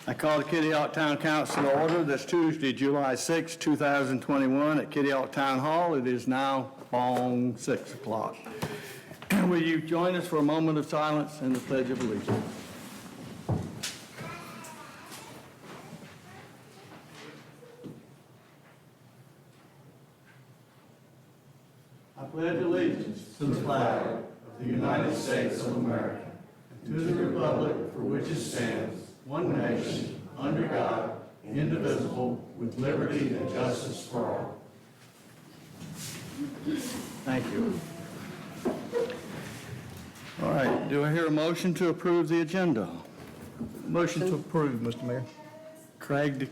I call the Kitty Hawk Town Council to order this Tuesday, July 6, 2021 at Kitty Hawk Town Hall. It is now on 6 o'clock. Will you join us for a moment of silence and the Pledge of Allegiance? I pledge allegiance to the flag of the United States of America and to the republic for which it stands, one nation, under God, indivisible, with liberty and justice for all. Thank you. All right, do I hear a motion to approve the agenda? Motion to approve, Mr. Mayor. Craig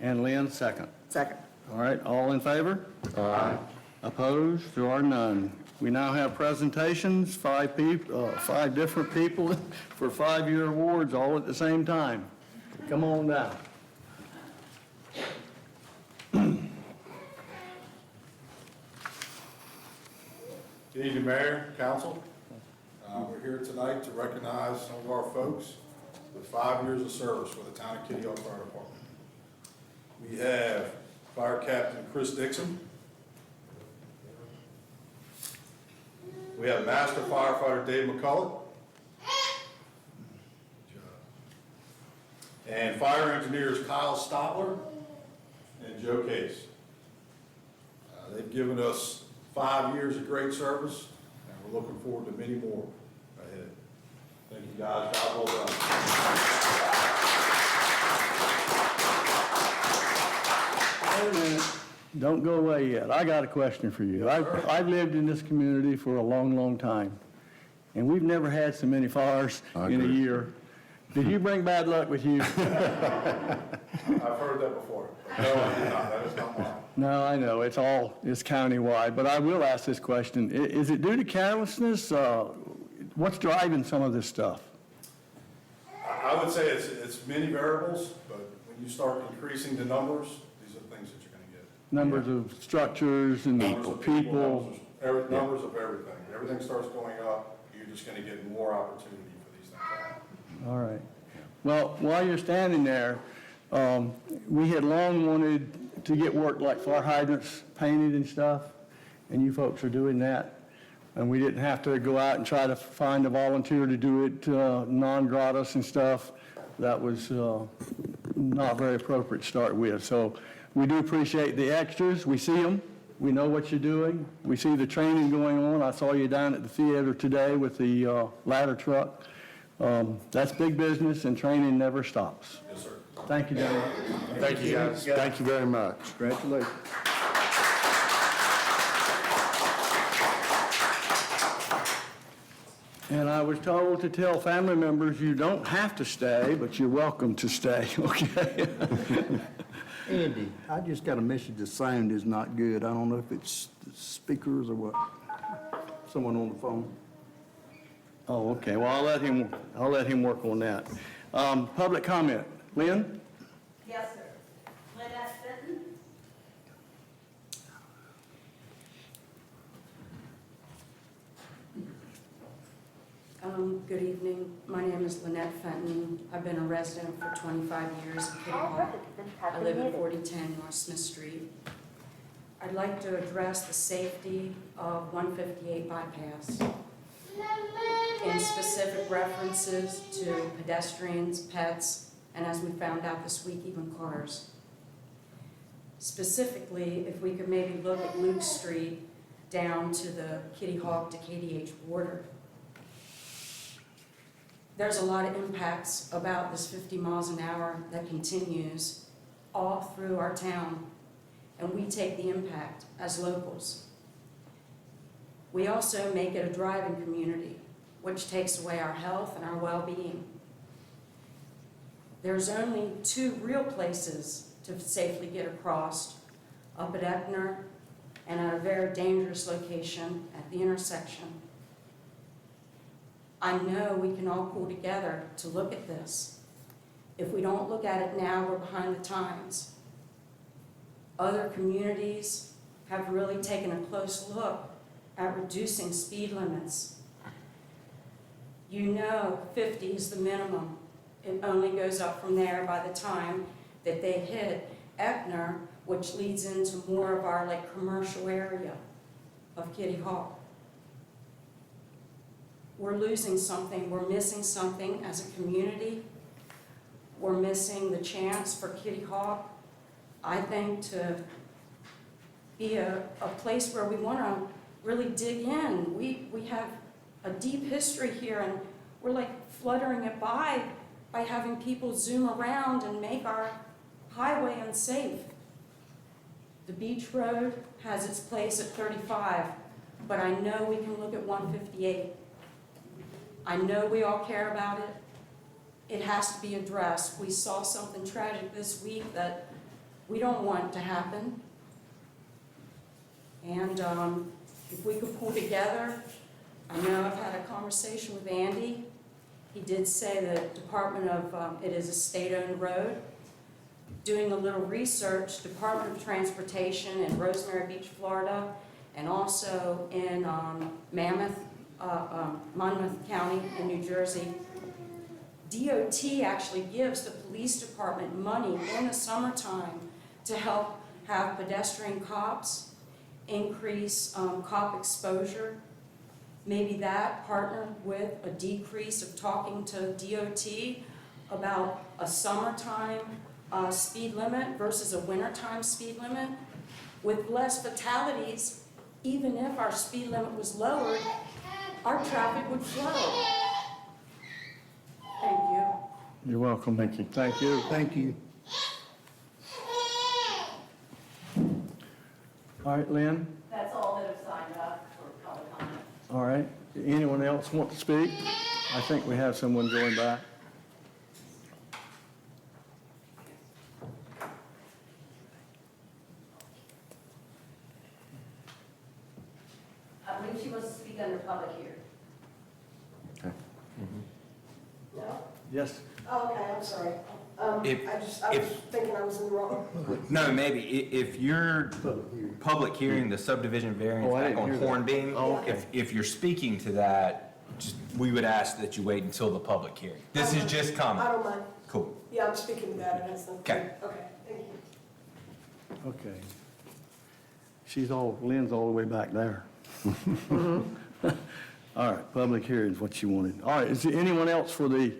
and Lynn, second. Second. All right, all in favor? Aye. Opposed? There are none. We now have presentations, five different people for 5-year awards all at the same time. Come on down. Good evening, Mayor, Council. We're here tonight to recognize some of our folks with 5 years of service for the town of Kitty Hawk Fire Department. We have Fire Captain Chris Dixon. We have Master Firefighter Dave McCullough. And Fire Engineers Kyle Stopler and Joe Case. They've given us 5 years of great service, and we're looking forward to many more ahead. Thank you, guys. Job well done. Wait a minute. Don't go away yet. I got a question for you. I've lived in this community for a long, long time, and we've never had so many fires in a year. Did you bring bad luck with you? I've heard that before. No, I did not. That is not mine. No, I know. It's countywide, but I will ask this question. Is it due to carelessness? What's driving some of this stuff? I would say it's many variables, but when you start increasing the numbers, these are things that you're going to get. Numbers of structures and Numbers of people. numbers of everything. Everything starts going up, you're just going to get more opportunity for these things to happen. All right. Well, while you're standing there, we had long wanted to get work like fire hydrants painted and stuff, and you folks are doing that. And we didn't have to go out and try to find a volunteer to do it non-gratis and stuff. That was not very appropriate to start with. So we do appreciate the extras. We see them. We know what you're doing. We see the training going on. I saw you down at the theater today with the ladder truck. That's big business, and training never stops. Yes, sir. Thank you, gentlemen. Thank you, guys. Thank you very much. Congratulations. And I was told to tell family members you don't have to stay, but you're welcome to stay, okay? Andy, I just got a message the sound is not good. I don't know if it's the speakers or what. Someone on the phone. Oh, okay. Well, I'll let him work on that. Public comment. Lynn? Yes, sir. Lynette Fenton? Good evening. My name is Lynette Fenton. I've been a resident for 25 years in Kitty Hawk. I live at 4010 North Smith Street. I'd like to address the safety of 158 bypass in specific references to pedestrians, pets, and as we found out this week, even cars. Specifically, if we could maybe look at Luke Street down to the Kitty Hawk to KDH border. There's a lot of impacts about this 50 miles an hour that continues all through our town, and we take the impact as locals. We also make it a driving community, which takes away our health and our well-being. There's only 2 real places to safely get across, up at Eppner and at a very dangerous location at the intersection. I know we can all pull together to look at this. If we don't look at it now, we're behind the times. Other communities have really taken a close look at reducing speed limits. You know 50 is the minimum It only goes up from there by the time that they hit Eckner, which leads into more of our like commercial area of Kitty Hawk. We're losing something, we're missing something as a community. We're missing the chance for Kitty Hawk, I think, to be a place where we want to really dig in. We have a deep history here, and we're like fluttering it by having people zoom around and make our highway unsafe. The beach road has its place at 35, but I know we can look at 158. I know we all care about it. It has to be addressed. We saw something tragic this week that we don't want to happen. And if we could pull together, I know I've had a conversation with Andy. He did say the Department of, it is a state-owned road. Doing a little research, Department of Transportation in Rosemary Beach, Florida, and also in Monmouth County in New Jersey. DOT actually gives the police department money in the summertime to help have pedestrian cops, increase cop exposure. Maybe that partnered with a decrease of talking to DOT about a summertime speed limit versus a wintertime speed limit. With less fatalities, even if our speed limit was lowered, our traffic would flow. Thank you. You're welcome. Thank you. Thank you. Thank you. All right, Lynn? That's all that have signed up for public comment. All right. Anyone else want to speak? I think we have someone going back. I believe she wants to speak under public here. No? Yes. Oh, okay, I'm sorry. If- I was thinking I was in the wrong. No, maybe, if you're public hearing the subdivision variance Oh, I back didn't on hear that. Hornbeam, Oh, okay. if you're speaking to that, just, we would ask that you wait until the public hearing. This is just I comment. don't mind. Cool. Yeah, I'm speaking to that, and that's not. Okay. Okay, thank you. Okay. Lynn's all the way back there. All right, public hearing is what you wanted. All right, is there anyone else for the,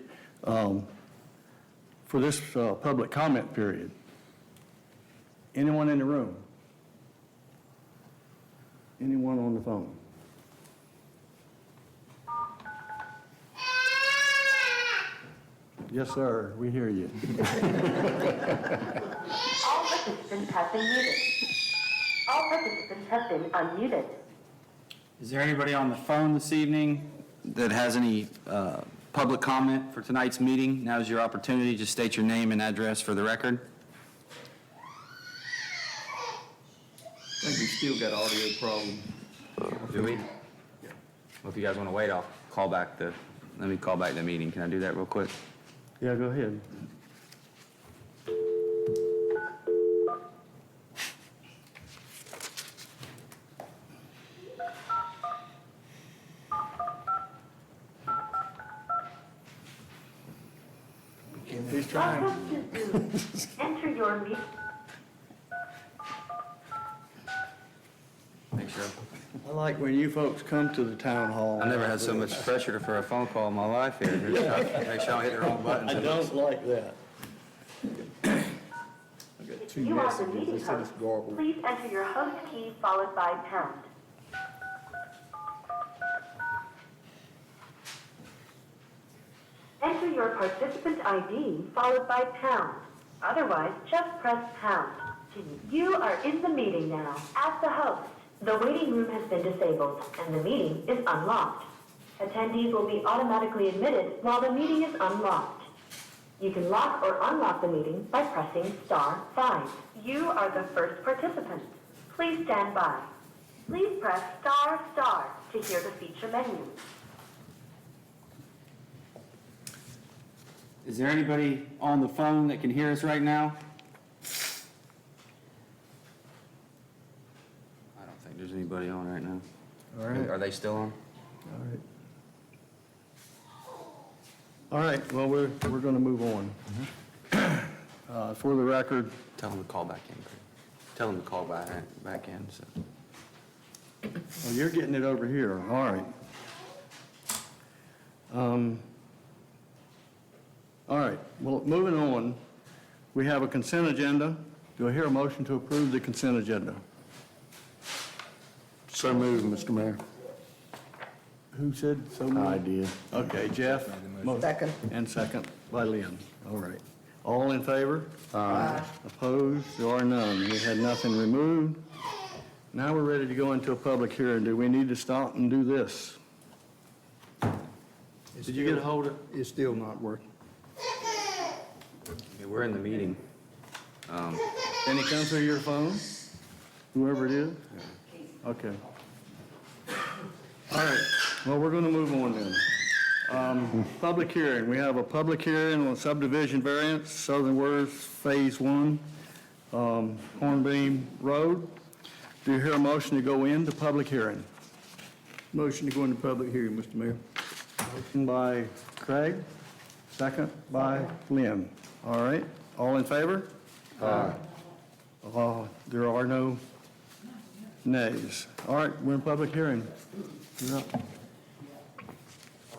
for this public comment period? Anyone in the room? Anyone on the phone? Yes, sir, we hear you. All participants have been muted. All participants have been unmuted. Is there anybody on the phone this evening that has any public comment for tonight's meeting? Now is your opportunity. Just state your name and address for the record. I think we still got audio problems. Do we? Well, if you guys want to wait, I'll call back let me call back the meeting. Can I do that real quick? Yeah, go ahead. He's trying. Welcome to Zoom. Enter your meeting. Make sure. I like when you folks come to the town hall. I never had so much pressure for a phone call in my life here. Make sure I don't hit the wrong buttons. I don't like that. I got two You are the messages. They meeting said host. it's garbled. Please enter your host key followed by pound. Enter your participant ID followed by pound. Otherwise, just press pound. You are in the meeting now. As the host, the waiting room has been disabled and the meeting is unlocked. Attendees will be automatically admitted while the meeting is unlocked. You can lock or unlock the meeting by pressing *5. You are the first participant. Please stand by. Please press ** to hear the feature menu. Is there anybody on the phone that can hear us right now? I don't think there's anybody on right now. All right. Are they still on? All right. All right, well, we're going to move on. For the record, Tell them to call back in. Tell them to call back in, so. oh, you're getting it over here, all right. All right, well, moving on, we have a consent agenda. Do I hear a motion to approve the consent agenda? So moved, Mr. Mayor. Who said so moved? I did. Okay, Jeff? Second. And second by Lynn. All right. All in favor? Aye. Opposed? There are none. We had nothing removed. Now we're ready to go into a public hearing. Do we need to stop and do this? Did you get a hold of? It's still not working. Yeah, we're in the meeting. Can it come through your phone? Whoever it is? Okay. All right, well, we're going to move on then. Public hearing, we have a public hearing on subdivision variance, Southern Worth Phase 1, Hornbeam Road. Do you hear a motion to go into public hearing? Motion to go into public hearing, Mr. Mayor. Motion by Craig, second by Lynn. All right, all in favor? Aye. There are no nays. All right, we're in public hearing. You're up.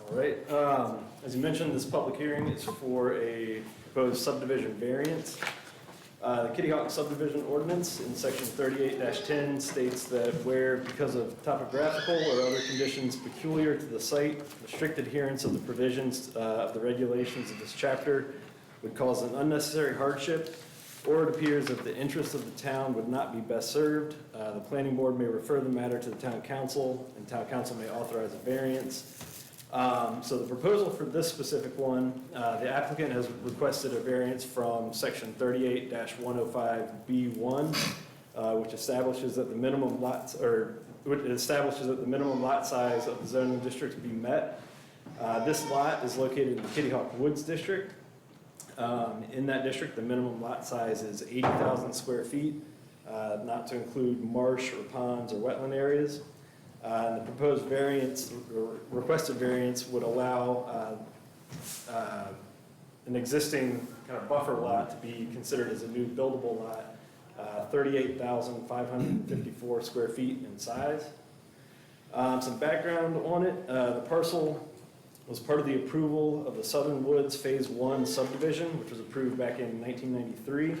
All right, as you mentioned, this public hearing is for a proposed subdivision variance. The Kitty Hawk subdivision ordinance in section 38-10 states that where, because of topographical or other conditions peculiar to the site, the strict adherence of the provisions of the regulations of this chapter would cause an unnecessary hardship, or it appears that the interests of the town would not be best served, the planning board may refer the matter to the town council, and town council may authorize a variance. So the proposal for this specific one, the applicant has requested a variance from section 38-105B1, which establishes that the minimum lot size of the zoning district be met. This lot is located in the Kitty Hawk Woods District. In that district, the minimum lot size is 80,000 square feet, not to include marsh or ponds or wetland areas. The proposed variance, or requested variance, would allow an existing kind of buffer lot to be considered as a new buildable lot, 38,554 square feet in size. Some background on it, the parcel was part of the approval of the Southern Woods Phase 1 subdivision, which was approved back in 1993.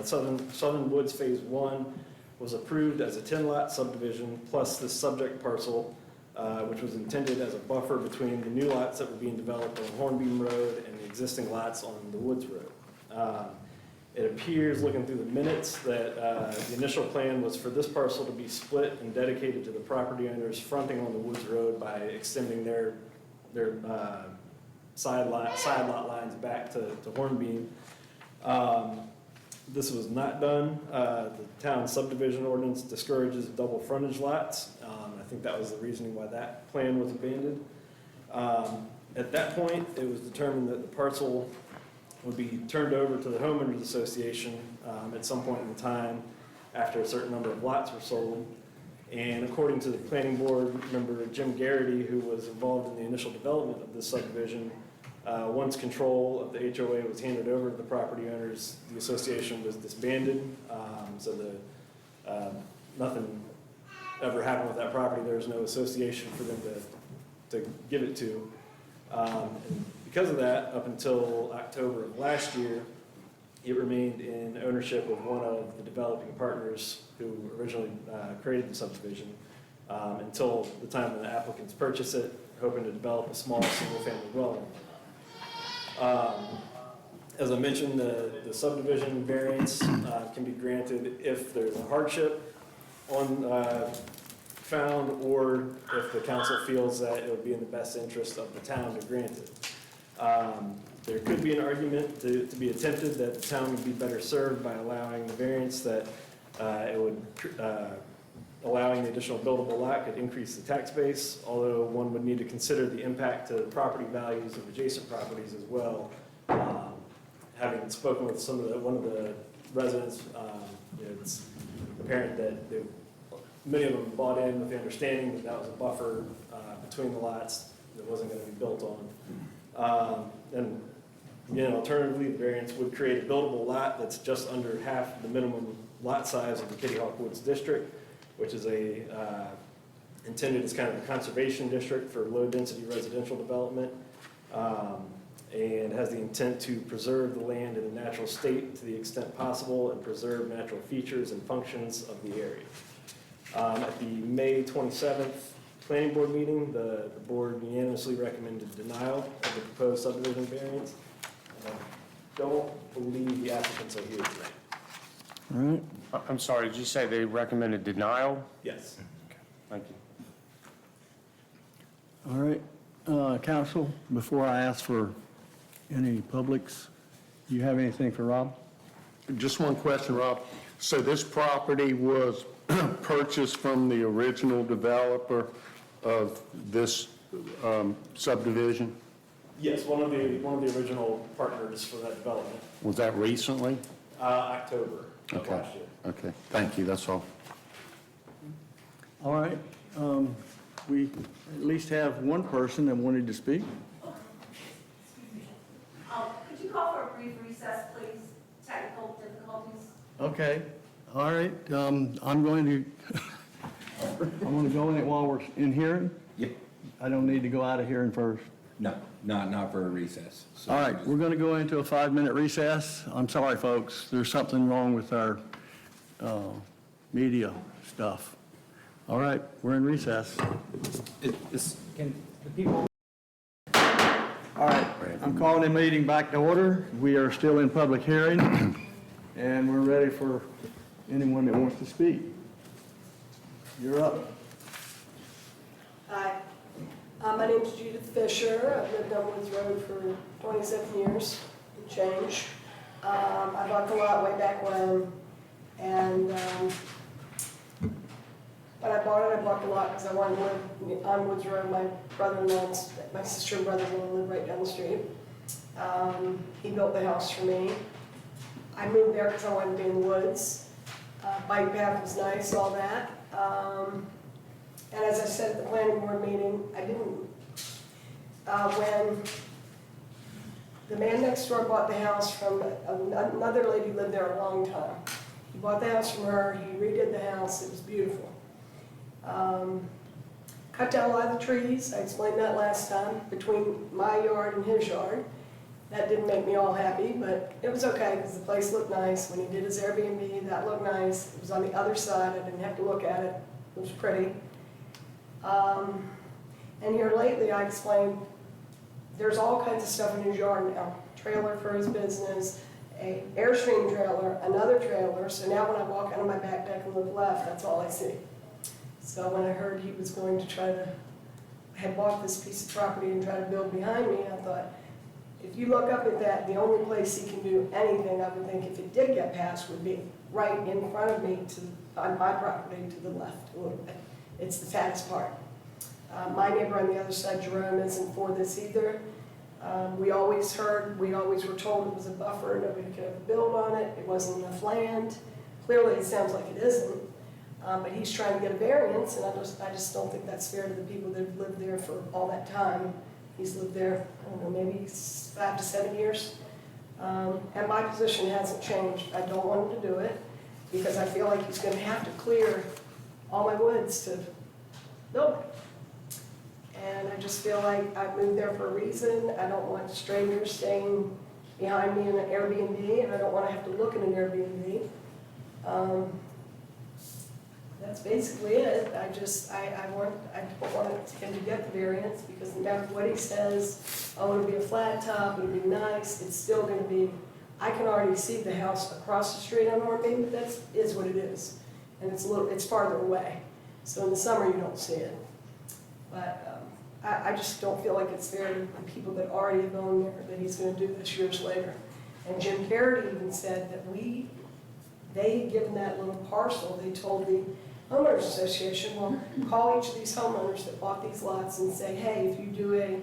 Southern Woods Phase 1 was approved as a 10-lot subdivision, plus this subject parcel, which was intended as a buffer between the new lots that were being developed on Hornbeam Road and the existing lots on the Woods Road. It appears, looking through the minutes, that the initial plan was for this parcel to be split and dedicated to the property owners fronting on the Woods Road by extending their side lot lines back to Hornbeam. This was not done. The town subdivision ordinance discourages double frontage lots. I think that was the reasoning why that plan was abandoned. At that point, it was determined that the parcel would be turned over to the homeowners association at some point in time after a certain number of lots were sold. And according to the planning board member Jim Garrity, who was involved in the initial development of this subdivision, once control of the HOA was handed over to the property owners, the association was disbanded. So nothing ever happened with that property. There was no association for them to give it to. And because of that, up until October of last year, it remained in ownership of one of the developing partners who originally created the subdivision until the time when the applicants purchased it, hoping to develop a small single-family dwelling. As I mentioned, the subdivision variance can be granted if there's a hardship found, or if the council feels that it would be in the best interest of the town to grant it. There could be an argument to be attempted that the town would be better served by allowing the variance, that allowing the additional buildable lot could increase the tax base, although one would need to consider the impact to the property values of adjacent properties as well. Having spoken with one of the residents, it's apparent that many of them bought in with the understanding that that was a buffer between the lots that wasn't going to be built on. And again, alternatively, the variance would create a buildable lot that's just under half the minimum lot size of the Kitty Hawk Woods District, which is intended as kind of a conservation district for low-density residential development, and has the intent to preserve the land in a natural state to the extent possible and preserve natural features and functions of the area. At the May 27th planning board meeting, the board unanimously recommended denial of the proposed subdivision variance. I don't believe the applicants are here tonight. All right. I'm sorry, did you say they recommended denial? Yes. Thank you. All right, council, before I ask for any publics, do you have anything for Rob? Just one question, Rob. So this property was purchased from the original developer of this subdivision? Yes, one of the original partners for that development, Was that recently? October of Okay. last year. Okay, thank you, that's all. All right, we at least have one person that wanted to speak. Could you call for a brief recess, please? Technical difficulties. Okay, all right, I'm going to go in it while we're in hearing. Yep. I don't need to go out of hearing first. No, not for a recess. So All right, we're going to go into a 5-minute recess. I'm sorry, folks, there's something wrong with our media stuff. All right, we're in recess. Can the people? All right, I'm calling the meeting back to order. We are still in public hearing, and we're ready for anyone that wants to speak. You're up. Hi, my name's Judith Fisher. I've lived on Woods Road for 27 years and change. I bought the lot way back when, and when I bought the lot because I wanted to live on Woods Road. My sister and brother-in-law live right down the street. He built the house for me. I moved there because I wanted to be in the woods. Bike path was nice, all that. And as I said at the planning board meeting, I didn't, when the man next door bought the house from another lady who lived there a long time. He bought the house from her, he redid the house, it was beautiful. Cut down a lot of the trees, I explained that last time, between my yard and his yard. That didn't make me all happy, but it was okay because the place looked nice. When he did his Airbnb, that looked nice. It was on the other side, I didn't have to look at it, it was pretty. And here lately I explained there's all kinds of stuff in his yard now. Trailer for his business, a Airstream trailer, another trailer. So now when I walk out of my back deck and look left, that's all I see. So when I heard he was going to had bought this piece of property and try to build behind me, I thought, if you look up at that, the only place he can do anything, I would think, if it did get passed, would be right in front of me on my property to the left a little bit. It's the fattest part. My neighbor on the other side, Jerome, isn't for this either. We always were told it was a buffer, nobody could ever build on it, it wasn't enough land. Clearly it sounds like it isn't, but he's trying to get a variance, and I just don't think that's fair to the people that have lived there for all that time. He's lived there, I don't know, maybe 5 to 7 years. And my position hasn't changed. I don't want him to do it because I feel like he's going to have to clear all my woods to build it. And I just feel like I moved there for a reason. I don't want strangers staying behind me in an Airbnb, and I don't want to have to look at an Airbnb. That's basically it. I don't want him to get the variance because no matter what he says, oh, it'll be a flat top, it'll be nice, it's still going to be, I can already see the house across the street on Hornbeam, but that is what it is. And it's farther away. So in the summer you don't see it. But I just don't feel like it's fair to the people that already have owned there that he's going to do this years later. And Jim Carrady even said that they had given that little parcel, they told the homeowners association, well, call each of these homeowners that bought these lots and say, hey, if you do a,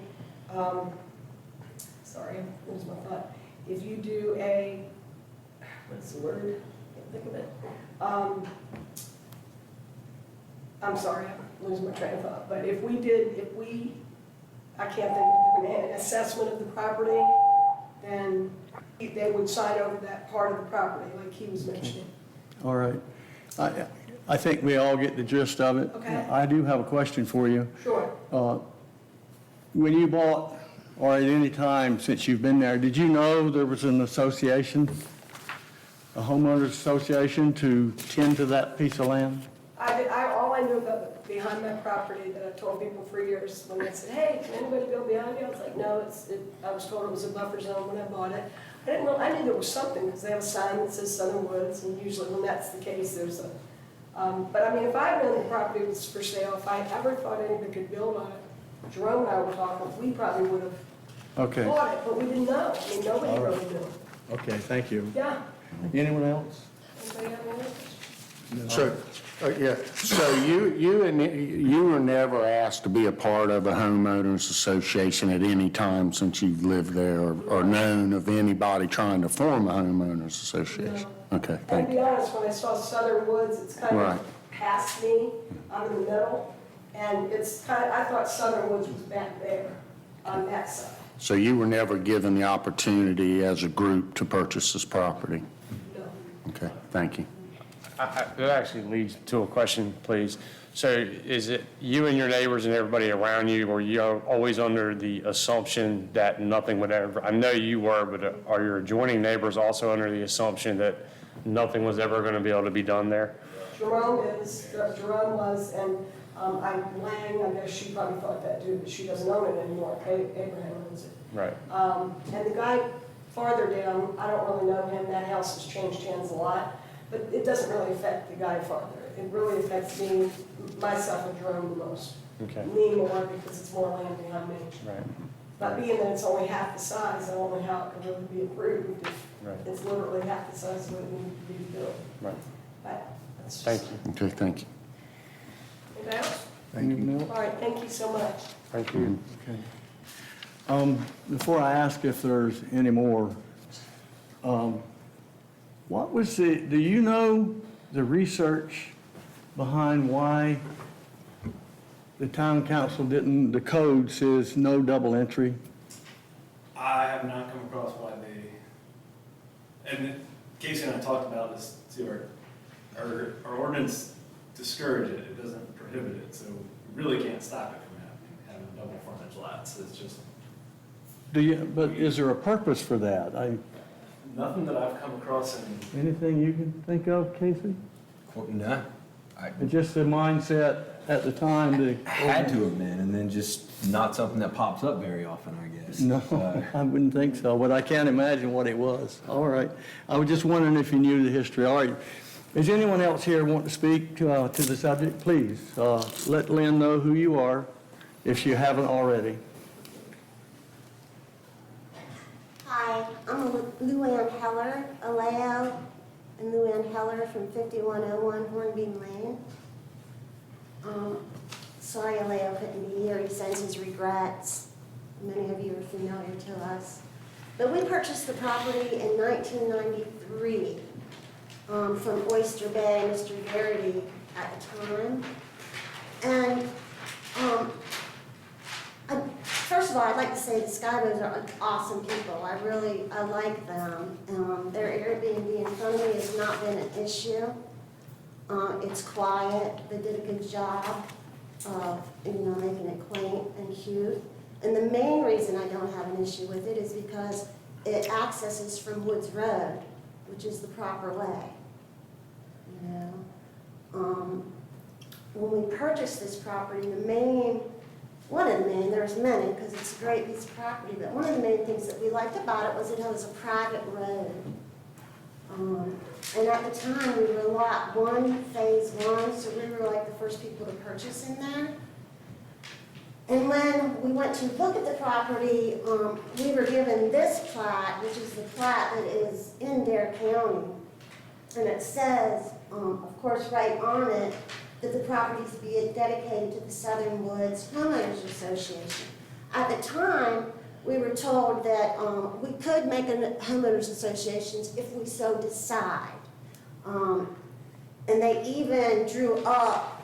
sorry, I lose my thought. If you do a, what's the word? I can't think of it. I'm sorry, I'm losing my train of thought. But if we I can't think of an assessment of the property, then they would sign over that part of the property, like he was mentioning. All right. I think we all get the gist of it. Okay. I do have a question for you. Sure. When you bought, or at any time since you've been there, did you know there was an association, a homeowners association to tend to that piece of land? All I knew about behind my property that I've told people for years, when they said, hey, can anybody go behind you? I was like, no, I was told it was a buffer zone when I bought it. I knew there was something, because they have a sign that says Southern Woods, and usually when that's the case, there's a, but I mean, if I had known the property was for sale, if I ever thought anybody could build on it, Jerome and I were talking, we probably would have Okay. bought it, but we didn't know. I mean, nobody All right. really knew. Okay, thank you. Yeah. Anyone else? Anybody have any? So, yeah, so you were never asked to be a part of a homeowners association at any time since you've lived there or known of anybody trying to form a homeowners association? Okay, And thank to you. be honest, when I saw Southern Woods, it's kind Right. of past me, I'm in the middle, and it's kind of, I thought Southern Woods was back there on that side. So you were never given the opportunity as a group to purchase this property? No. Okay, thank you. That actually leads to a question, please. So is it you and your neighbors and everybody around you, were you always under the assumption that nothing would ever, I know you were, but are your adjoining neighbors also under the assumption that nothing was ever going to be able to be done there? Jerome was, and I'm Lang, I guess she probably thought that too, but she doesn't own it anymore. Abraham owns it. Right. And the guy farther down, I don't really know him, that house has changed hands a lot, but it doesn't really affect the guy farther. It really affects me, myself and Jerome the most. Okay. Me more because it's more land behind me. Right. But being that it's only half the size, I don't know how it can really be approved if Right. it's literally half the size of what it needs to be built. Right. But that's just. Thank you. Okay, thank you. Anything else? Anyone else? All right, thank you so much. Thank you. Okay. Before I ask if there's any more, what was do you know the research behind why the town council the code says no double entry? I have not come across why they, and Casey and I talked about this too, our ordinance discourages it, it doesn't prohibit it, so we really can't stop it from happening, having double frontage lots, it's just But is there a purpose for that? nothing that I've come across in. Anything you can think of, Casey? No, It's just the mindset at the time to. had to have been, and then just not something that pops up very often, I guess. No, I wouldn't think so, but I can't imagine what it was. All right. I was just wondering if you knew the history. All right. Does anyone else here want to speak to the subject? Please, let Lynn know who you are, if you haven't already. Hi, I'm Luann Heller, Aleo, and Luann Heller from 5101 Hornbeam Lane. Sorry Aleo couldn't be here, he sends his regrets. Many of you are familiar to us. But we purchased the property in 1993 from Oyster Bay, Mr. Garrity at the time. And first of all, I'd like to say the Skybos are awesome people. I like them. Their Airbnb in front of me has not been an issue. It's quiet. They did a good job of, making it quaint and cute. And the main reason I don't have an issue with it is because it accesses from Woods Road, which is the proper way. When we purchased this property, one of the main, there's many because it's a great piece of property, but one of the main things that we liked about it was it was a private road. And at the time, we were lot 1, phase 1, so we were like the first people to purchase in there. And when we went to look at the property, we were given this plat, which is the plat that is in Dare County. And it says, of course, right on it, that the property is to be dedicated to the Southern Woods Homeowners Association. At the time, we were told that we could make a homeowners associations if we so decide. And they even drew up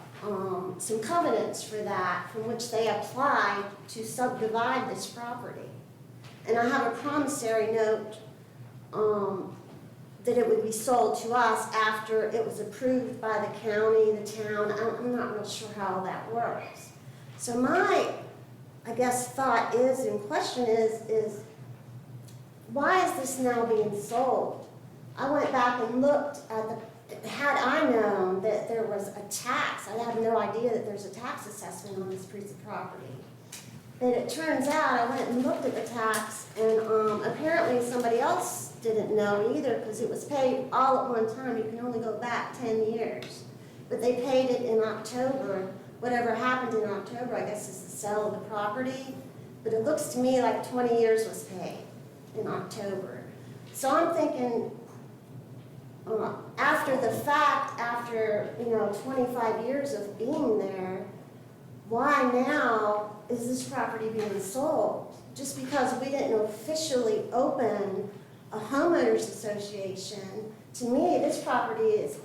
some covenants for that, from which they applied to subdivide this property. And I have a promissory note that it would be sold to us after it was approved by the county, the town. I'm not real sure how that works. So my, I guess, thought is, and question is why is this now being sold? I went back and looked at had I known that there was a tax, I had no idea that there's a tax assessment on this piece of property. But it turns out, I went and looked at the tax, and apparently somebody else didn't know either, because it was paid all at one time. You can only go back 10 years. But they paid it in October. Whatever happened in October, I guess, is the sale of the property. But it looks to me like 20 years was paid in October. So I'm thinking, after the fact, after 25 years of being there, why now is this property being sold? Just because we didn't officially open a homeowners association, to me, this property has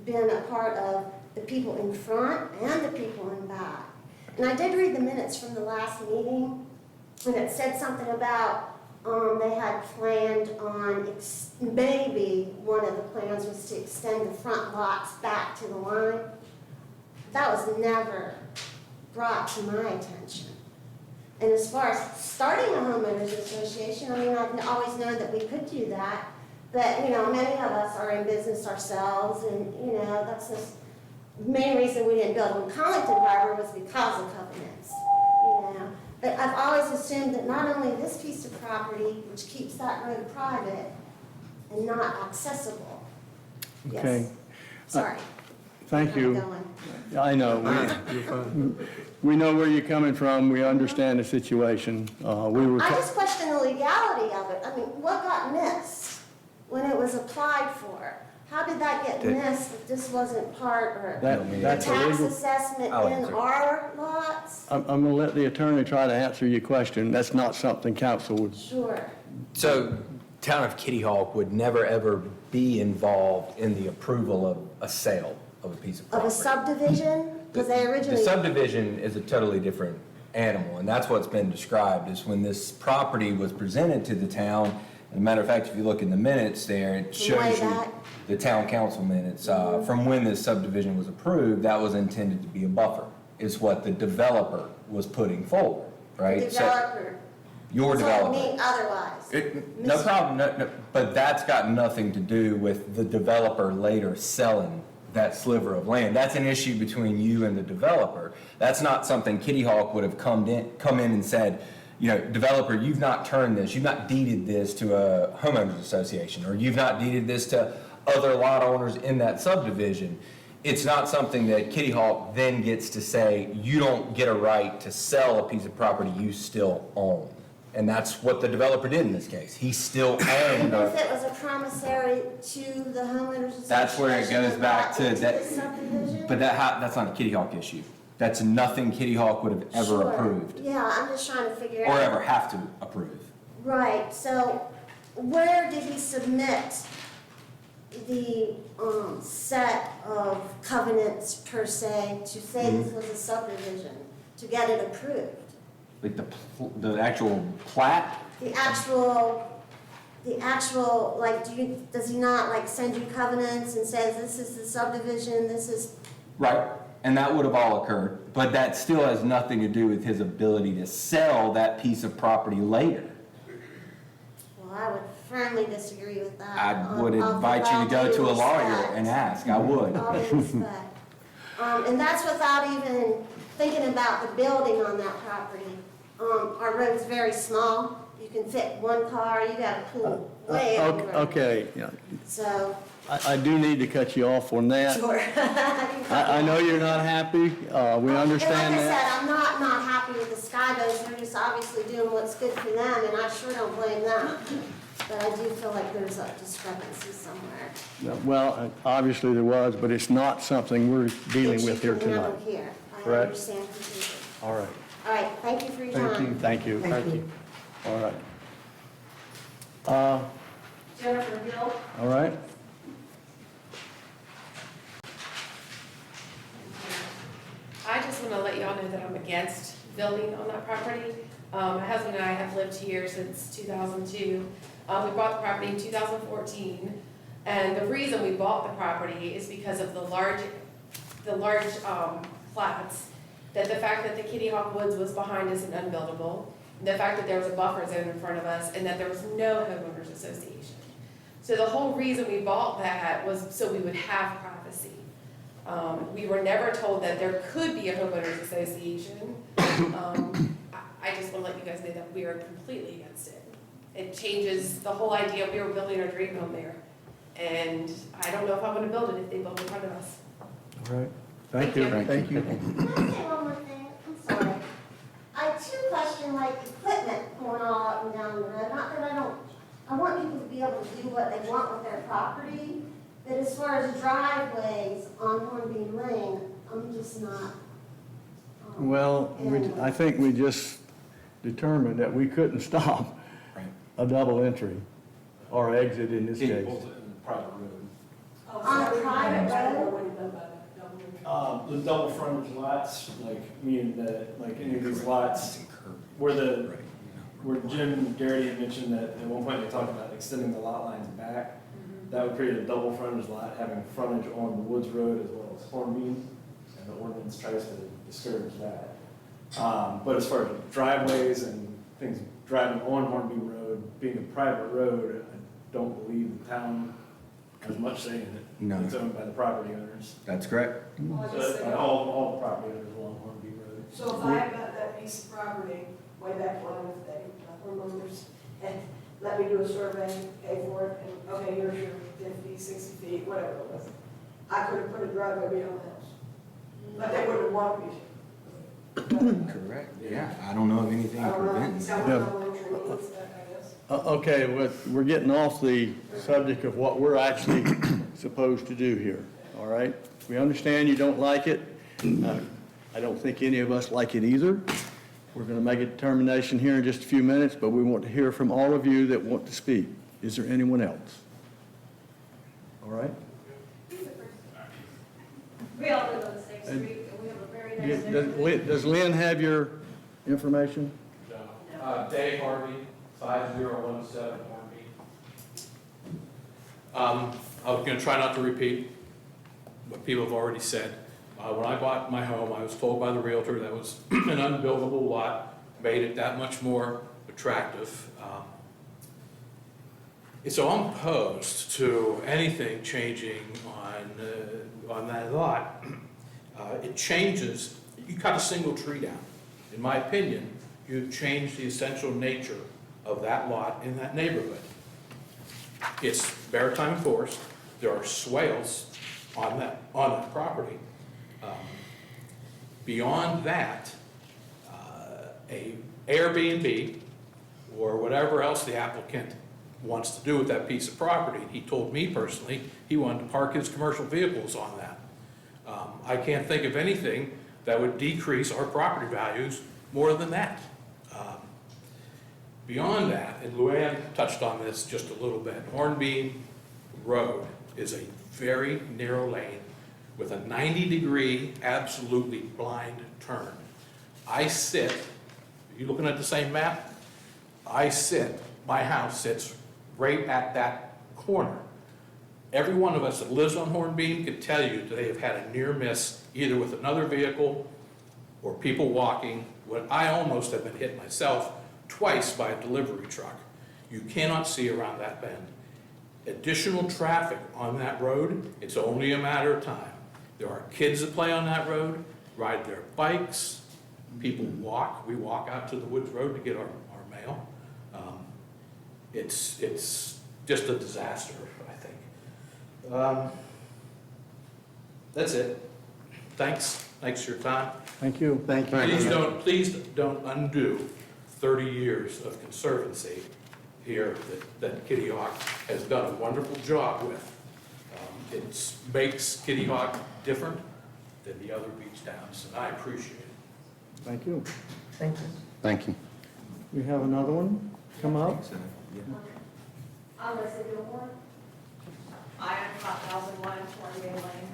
been a part of the people in front and the people in back. And I did read the minutes from the last meeting, and it said something about they had planned on, maybe one of the plans was to extend the front lots back to the line. That was never brought to my attention. And as far as starting a homeowners association, I mean, I've always known that we could do that, but, many of us are in business ourselves, and, that's the main reason we didn't build in Collington Harbor was because of covenants, But I've always assumed that not only this piece of property, which keeps that road private and not accessible. Okay. Yes. Sorry. Thank I'm you. going. I know. We know where you're coming from. We understand the situation. I just question the legality of it. I mean, what got missed when it was applied for? How did that get missed if this wasn't part or the That's a tax legal. assessment in our lots? I'm going to let the attorney try to answer your question. That's not something council would. Sure. So, town of Kitty Hawk would never, ever be involved in the approval of a sale of a piece of Of property. a subdivision? Because they The originally. subdivision is a totally different animal, and that's what's been described, is when this property was presented to the town. As a matter of fact, if you look in the minutes there, it Way shows you back. the town council minutes, from when this subdivision was approved, that was intended to be a buffer, is what the developer was putting forward, right? So- Developer. Your So developer. me otherwise. No problem, no, but that's got nothing to do with the developer later selling that sliver of land. That's an issue between you and the developer. That's not something Kitty Hawk would have come in and said, developer, you've not turned this, you've not deeded this to a homeowners association, or you've not deeded this to other lot owners in that subdivision. It's not something that Kitty Hawk then gets to say, you don't get a right to sell a piece of property you still own. And that's what the developer did in this case. He still owned Even if it was a promissory to the homeowners association. That's where it goes back to into that. the subdivision? But that's not a Kitty Hawk issue. That's nothing Kitty Hawk would have ever Sure. approved, Yeah, I'm just trying to figure out. or ever have to approve. Right, so where did he submit the set of covenants per se to say this was a subdivision, to get it approved? Like the actual plat. The actual, like, does he not like send you covenants and says this is the subdivision, this is, Right, and that would have all occurred, but that still has nothing to do with his ability to sell that piece of property later. well, I would firmly disagree with that. I would Of invite you to go all to a due lawyer respect. and ask, I would. All due respect. And that's without even thinking about the building on that property. Our road's very small, you can fit one car, you gotta pull way over. Okay, yeah. So, I do need to cut you off on that. sure. I know you're not happy. We understand And like I that. said, I'm not happy with the Skyboats, they're just obviously doing what's good for them, and I sure don't blame them. But I do feel like there's a discrepancy somewhere. Well, obviously there was, but it's not something we're dealing with here That you can tonight. handle here. I Correct. understand completely. All right. All right, thank you for your time. Thank you. Thank you. All right. Jennifer Hill. All right. y'all know that I'm against building on that property. My husband and I have lived here since 2002. We bought the property in 2014, and the reason we bought the property is because of the large flats, that the fact that the Kitty Hawk Woods was behind us and unbuildable, the fact that there was a buffer zone in front of us, and that there was no homeowners association. So the whole reason we bought that was so we would have privacy. We were never told that there could be a homeowners association. I just want to let you guys know that we are completely against it. It changes the whole idea. We were building our dream home there. And I don't know if I'm going to build it if they build in front of us. All right. Thank you. Thank you. Can I say one more thing? I'm sorry. I too question like equipment going all up and down the road. Not that I want people to be able to do what they want with their property, but as far as driveways on Hornbeam Lane, I'm just not. Well, I think we just determined that we couldn't stop a double entry or exit in this case. On a private road? The double frontage lots, like any of these lots, where Jim Garrity had mentioned that at one point they talked about extending the lot lines back. That would create a double frontage lot having frontage on the Woods Road as well as Hornbeam, and the ordinance tries to discourage that. But as far as driveways and things driving on Hornbeam Road, being a private road, I don't believe the town has much say in it. No. It's owned by the property owners. That's correct. So, all the property owners along Hornbeam Road. So if I got that piece of property way back when, if they, homeowners, and let me do a survey, pay for it, and, okay, here's your 50, 60 feet, whatever it was, I could have put a driveway beyond the house. But they wouldn't want me to. Correct. Yeah, I don't know of anything I don't know, preventing. someone means that, I guess. Okay, we're getting off the subject of what we're actually supposed to do here, all right? We understand you don't like it. I don't think any of us like it either. We're going to make a determination here in just a few minutes, but we want to hear from all of you that want to speak. Is there anyone else? All right? We all live on the same street, and we have a very nice neighborhood. Does Lynn have your information? Dave Harvey, 5017 Hornby. I'm going to try not to repeat what people have already said. When I bought my home, I was told by the realtor that was an unbuildable lot, made it that much more attractive. So I'm opposed to anything changing on that lot. It changes, you cut a single tree down. In my opinion, you've changed the essential nature of that lot in that neighborhood. It's maritime forest, there are swales on that property. Beyond that, a Airbnb or whatever else the applicant wants to do with that piece of property, he told me personally he wanted to park his commercial vehicles on that. I can't think of anything that would decrease our property values more than that. Beyond that, and Luann touched on this just a little bit, Hornbeam Road is a very narrow lane with a 90-degree, absolutely blind turn. You looking at the same map? My house sits right at that corner. Every one of us that lives on Hornbeam can tell you that they have had a near miss either with another vehicle or people walking. I almost have been hit myself twice by a delivery truck. You cannot see around that bend. Additional traffic on that road, it's only a matter of time. There are kids that play on that road, ride their bikes, people walk. We walk out to the Woods Road to get our mail. It's just a disaster, I think. That's it. Thanks for your time. Thank you. Thank you. Please don't undo 30 years of conservancy here that Kitty Hawk has done a wonderful job with. It makes Kitty Hawk different than the other beach towns, and I appreciate it. Thank you. Thank you. Thank you. We have another one come up. I'm Leslie Gilmore. I am 5001 Hornbeam Lane,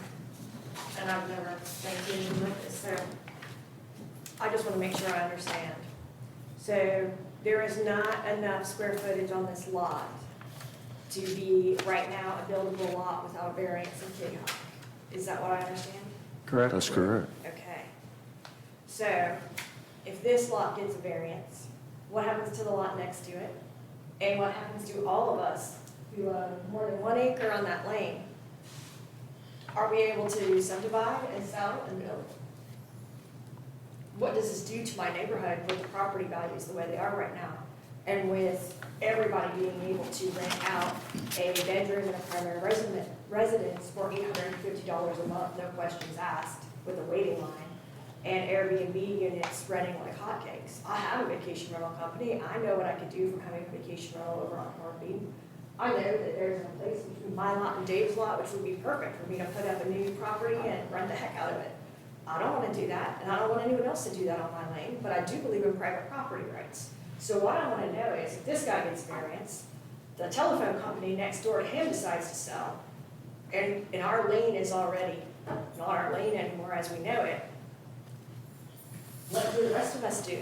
and I've never been dealing with this, so I just want to make sure I understand. So there is not enough square footage on this lot to be right now a buildable lot without a variance in Kitty Hawk. Is that what I understand? Correct? That's correct. Okay. So if this lot gets a variance, what happens to the lot next to it? And what happens to all of us who own more than 1 acre on that lane? Are we able to subdivide and sell and build? What does this do to my neighborhood with the property values the way they are right now? And with everybody being able to rent out a bedroom and a primary residence for $850 a month, no questions asked, with a waiting line, and Airbnb units renting like hotcakes. I have a vacation rental company. I know what I could do from having a vacation rental over on Hornbeam. I know that there's a place between my lot and Dave's lot, which would be perfect for me to put up a new property and rent the heck out of it. I don't want to do that, and I don't want anyone else to do that on my lane, but I do believe in private property rights. So what I want to know is, if this guy gets variance, the telephone company next door to him decides to sell, and our lane is already not our lane anymore as we know it, what do the rest of us do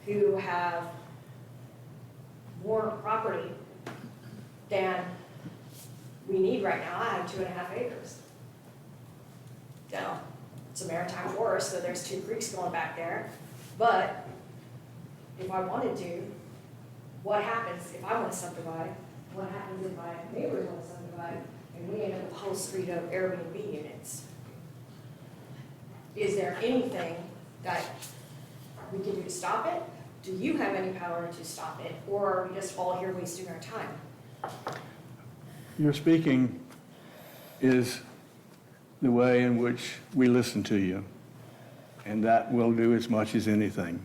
who have more property than we need right now? I have 2.5 acres. Now, it's a maritime forest, so there's 2 creeks going back there. But if I wanted to, what happens if I want to subdivide? What happens if my neighbors want to subdivide and we end up with a whole street of Airbnb units? Is there anything that we can do to stop it? Do you have any power to stop it? Or are we just all here wasting our time? Your speaking is the way in which we listen to you, and that will do as much as anything.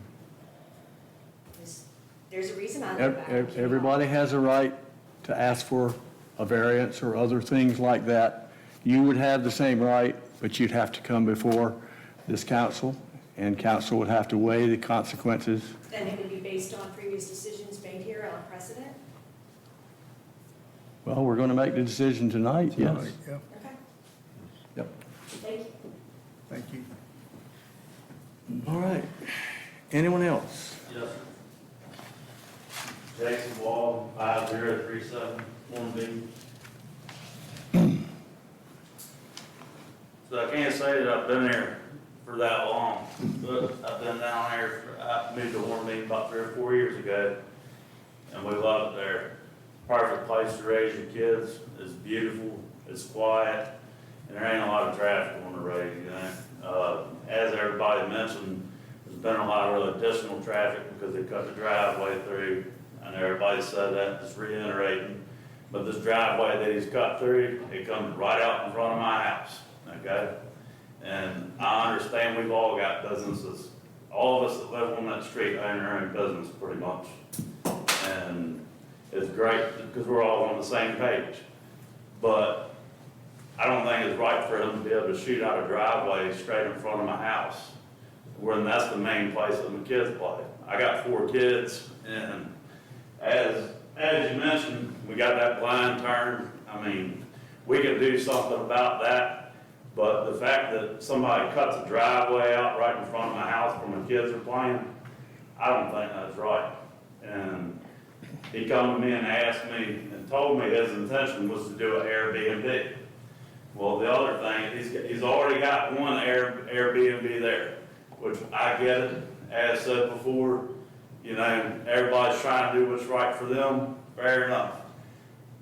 There's a reason I live back in Kitty Hawk. Everybody has a right to ask for a variance or other things like that. You would have the same right, but you'd have to come before this council, and council would have to weigh the consequences. And it would be based on previous decisions made here on precedent? Well, we're going to make the decision tonight, yes. Yep. Okay, Yep. thank you. Thank you. All right. Anyone else? Yes. Jackson Wall, 5037 Hornbeam. So I can't say that I've been there for that long, but I've been down there, I moved to Hornbeam about 3 or 4 years ago, and we love it there. Perfect place to raise your kids, it's beautiful, it's quiet, and there ain't a lot of traffic on the road, you know. As everybody mentioned, there's been a lot of additional traffic because they cut the driveway through. I know everybody said that, just reiterating. But this driveway that he's cut through, it comes right out in front of my house, okay? And I understand we've all got businesses. All of us that live on that street own our own business pretty much. And it's great because we're all on the same page. But I don't think it's right for him to be able to shoot out a driveway straight in front of my house, when that's the main place that my kids play. I got 4 kids, and as you mentioned, we got that blind turn. I mean, we can do something about that, but the fact that somebody cuts a driveway out right in front of my house where my kids are playing, I don't think that's right. And he come to me and asked me and told me his intention was to do an Airbnb. Well, the other thing, he's already got one Airbnb there, which I get it. As said before, you know, everybody's trying to do what's right for them. Fair enough.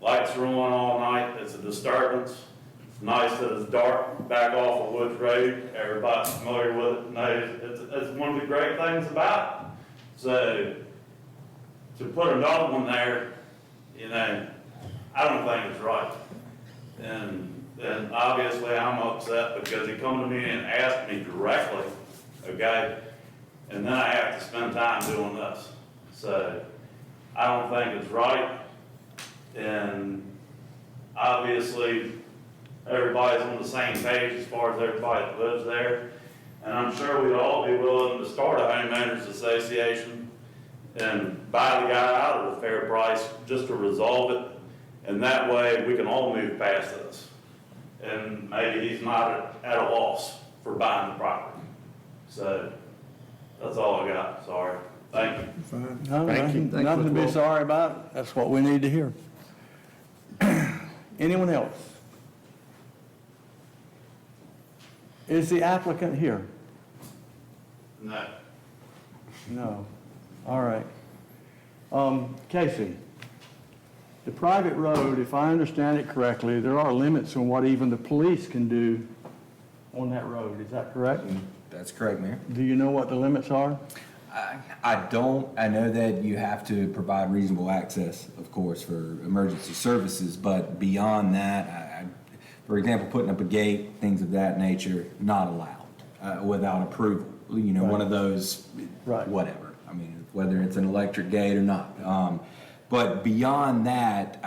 Lights are on all night. It's a disturbance. It's nice that it's dark back off of Woods Road. Everybody's familiar with it knows it's one of the great things about it. So to put another one there, you know, I don't think it's right. And obviously I'm upset because he come to me and asked me directly, okay? And then I have to spend time doing this. So I don't think it's right. And obviously everybody's on the same page as far as everybody that lives there. And I'm sure we'd all be willing to start a homeowners association and buy the guy out at a fair price just to resolve it. And that way we can all move past this. And maybe he's not at a loss for buying the property. So That's all I got, sorry. Thank you. Fine. No, Thank you. nothing nothing to be Mr. Wolf. sorry about. That's what we need to hear. Anyone else? Is the applicant here? No. No. All right. Casey, the private road, if I understand it correctly, there are limits on what even the police can do on that road. Is that correct? That's correct, Mayor. Do you know what the limits are? I don't. I know that you have to provide reasonable access, of course, for emergency services, but beyond that, for example, putting up a gate, things of that nature, not allowed without approval. You know, one of those, whatever. I mean, whether it's an electric gate or not. But beyond that,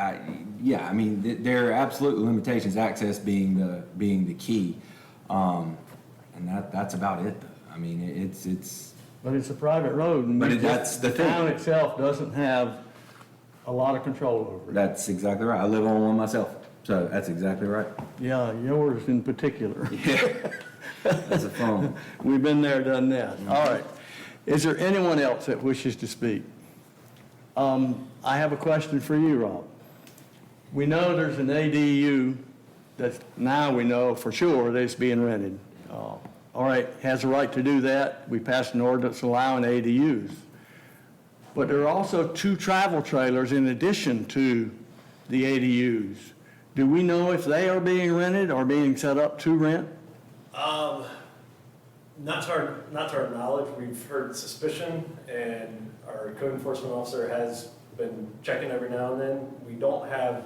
yeah, I mean, there are absolute limitations, access being the key. And that's about it, though. I mean, it's. But it's a private road. And But that's the thing. town itself doesn't have a lot of control over it. That's exactly right. I live on one myself, so that's exactly right. Yeah, yours in particular. Yeah, that's a phone. We've been there, done that. All right. Is there anyone else that wishes to speak? I have a question for you, Rob. We know there's an ADU that's, now we know for sure that it's being rented. All right, has a right to do that. We passed an ordinance allowing ADUs. But there are also 2 travel trailers in addition to the ADUs. Do we know if they are being rented or being set up to rent? Not to our knowledge, we've heard suspicion, and our code enforcement officer has been checking every now and then. We don't have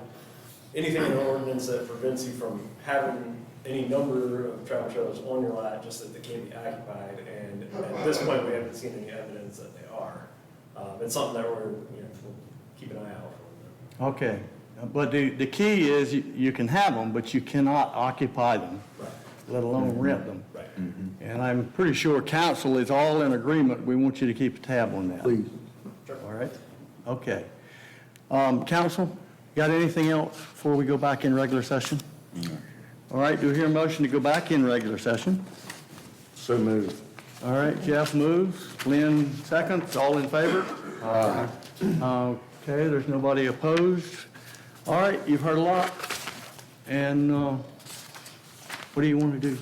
anything in the ordinance that prevents you from having any number of travel trailers on your lot, just that they can't be occupied, and at this point, we haven't seen any evidence that they are. It's something that we'll keep an eye out for. Okay, but the key is you can have them, but you cannot occupy them, let alone rent them. Right. And I'm pretty sure council is all in agreement. We want you to keep a tab on that. Please. All right? Okay. Council, got anything else before we go back in regular session? All right, do I hear a motion to go back in regular session? So moved. All right, Jeff moves, Lynn seconds, all in favor? Okay, there's nobody opposed. All right, you've heard a lot, and what do you want to do?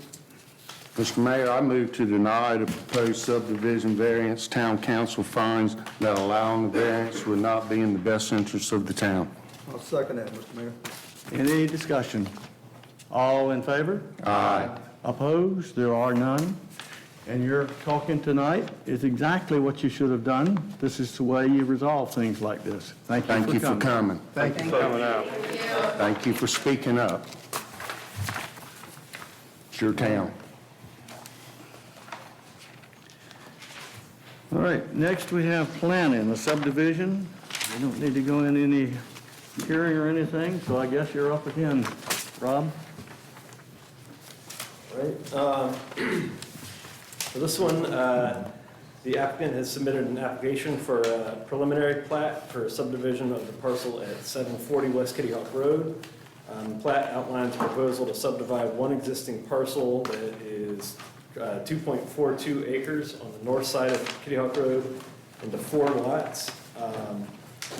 Mr. Mayor, I move to deny the proposed subdivision variance. Town council finds that allowing the variance would not be in the best interest of the town. I'll second that, Mr. Mayor. Any discussion? All in favor? Aye. Opposed? There are none. And your talking tonight is exactly what you should have done. This is the way you resolve things like this. Thank you for coming. Thank you for coming. Thank you for coming out. Thank you for speaking up. It's your town. All right, next we have planning, the subdivision. We don't need to go in any hearing or anything, so I guess you're up again, Rob. Right. For this one, the applicant has submitted an application for a preliminary plat for a subdivision of the parcel at 740 West Kitty Hawk Road. The plat outlines a proposal to subdivide one existing parcel that is 2.42 acres on the north side of Kitty Hawk Road into 4 lots.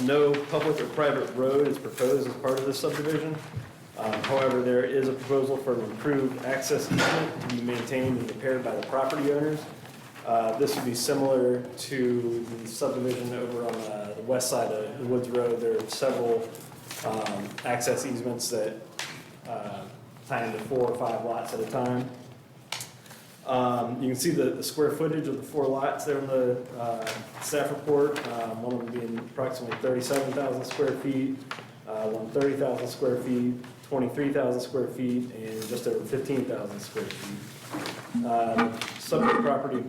No public or private road is proposed as part of this subdivision. However, there is a proposal for an improved access easement to be maintained and repaired by the property owners. This would be similar to the subdivision over on the west side of the Woods Road. There are several access easements that tie into 4 or 5 lots at a time. You can see the square footage of the 4 lots there in the staff report. One of them being approximately 37,000 square feet, one 30,000 square feet, 23,000 square feet, and just over 15,000 square feet. Subject property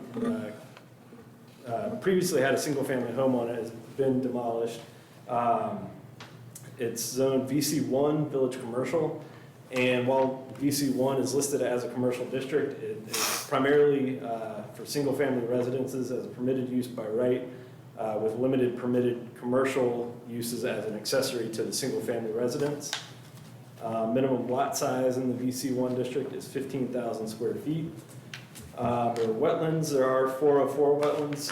previously had a single-family home on it, has been demolished. It's zoned VC1, Village Commercial, and while VC1 is listed as a commercial district, it is primarily for single-family residences as a permitted use by right, with limited permitted commercial uses as an accessory to the single-family residence. Minimum lot size in the VC1 district is 15,000 square feet. There are wetlands, there are 404 wetlands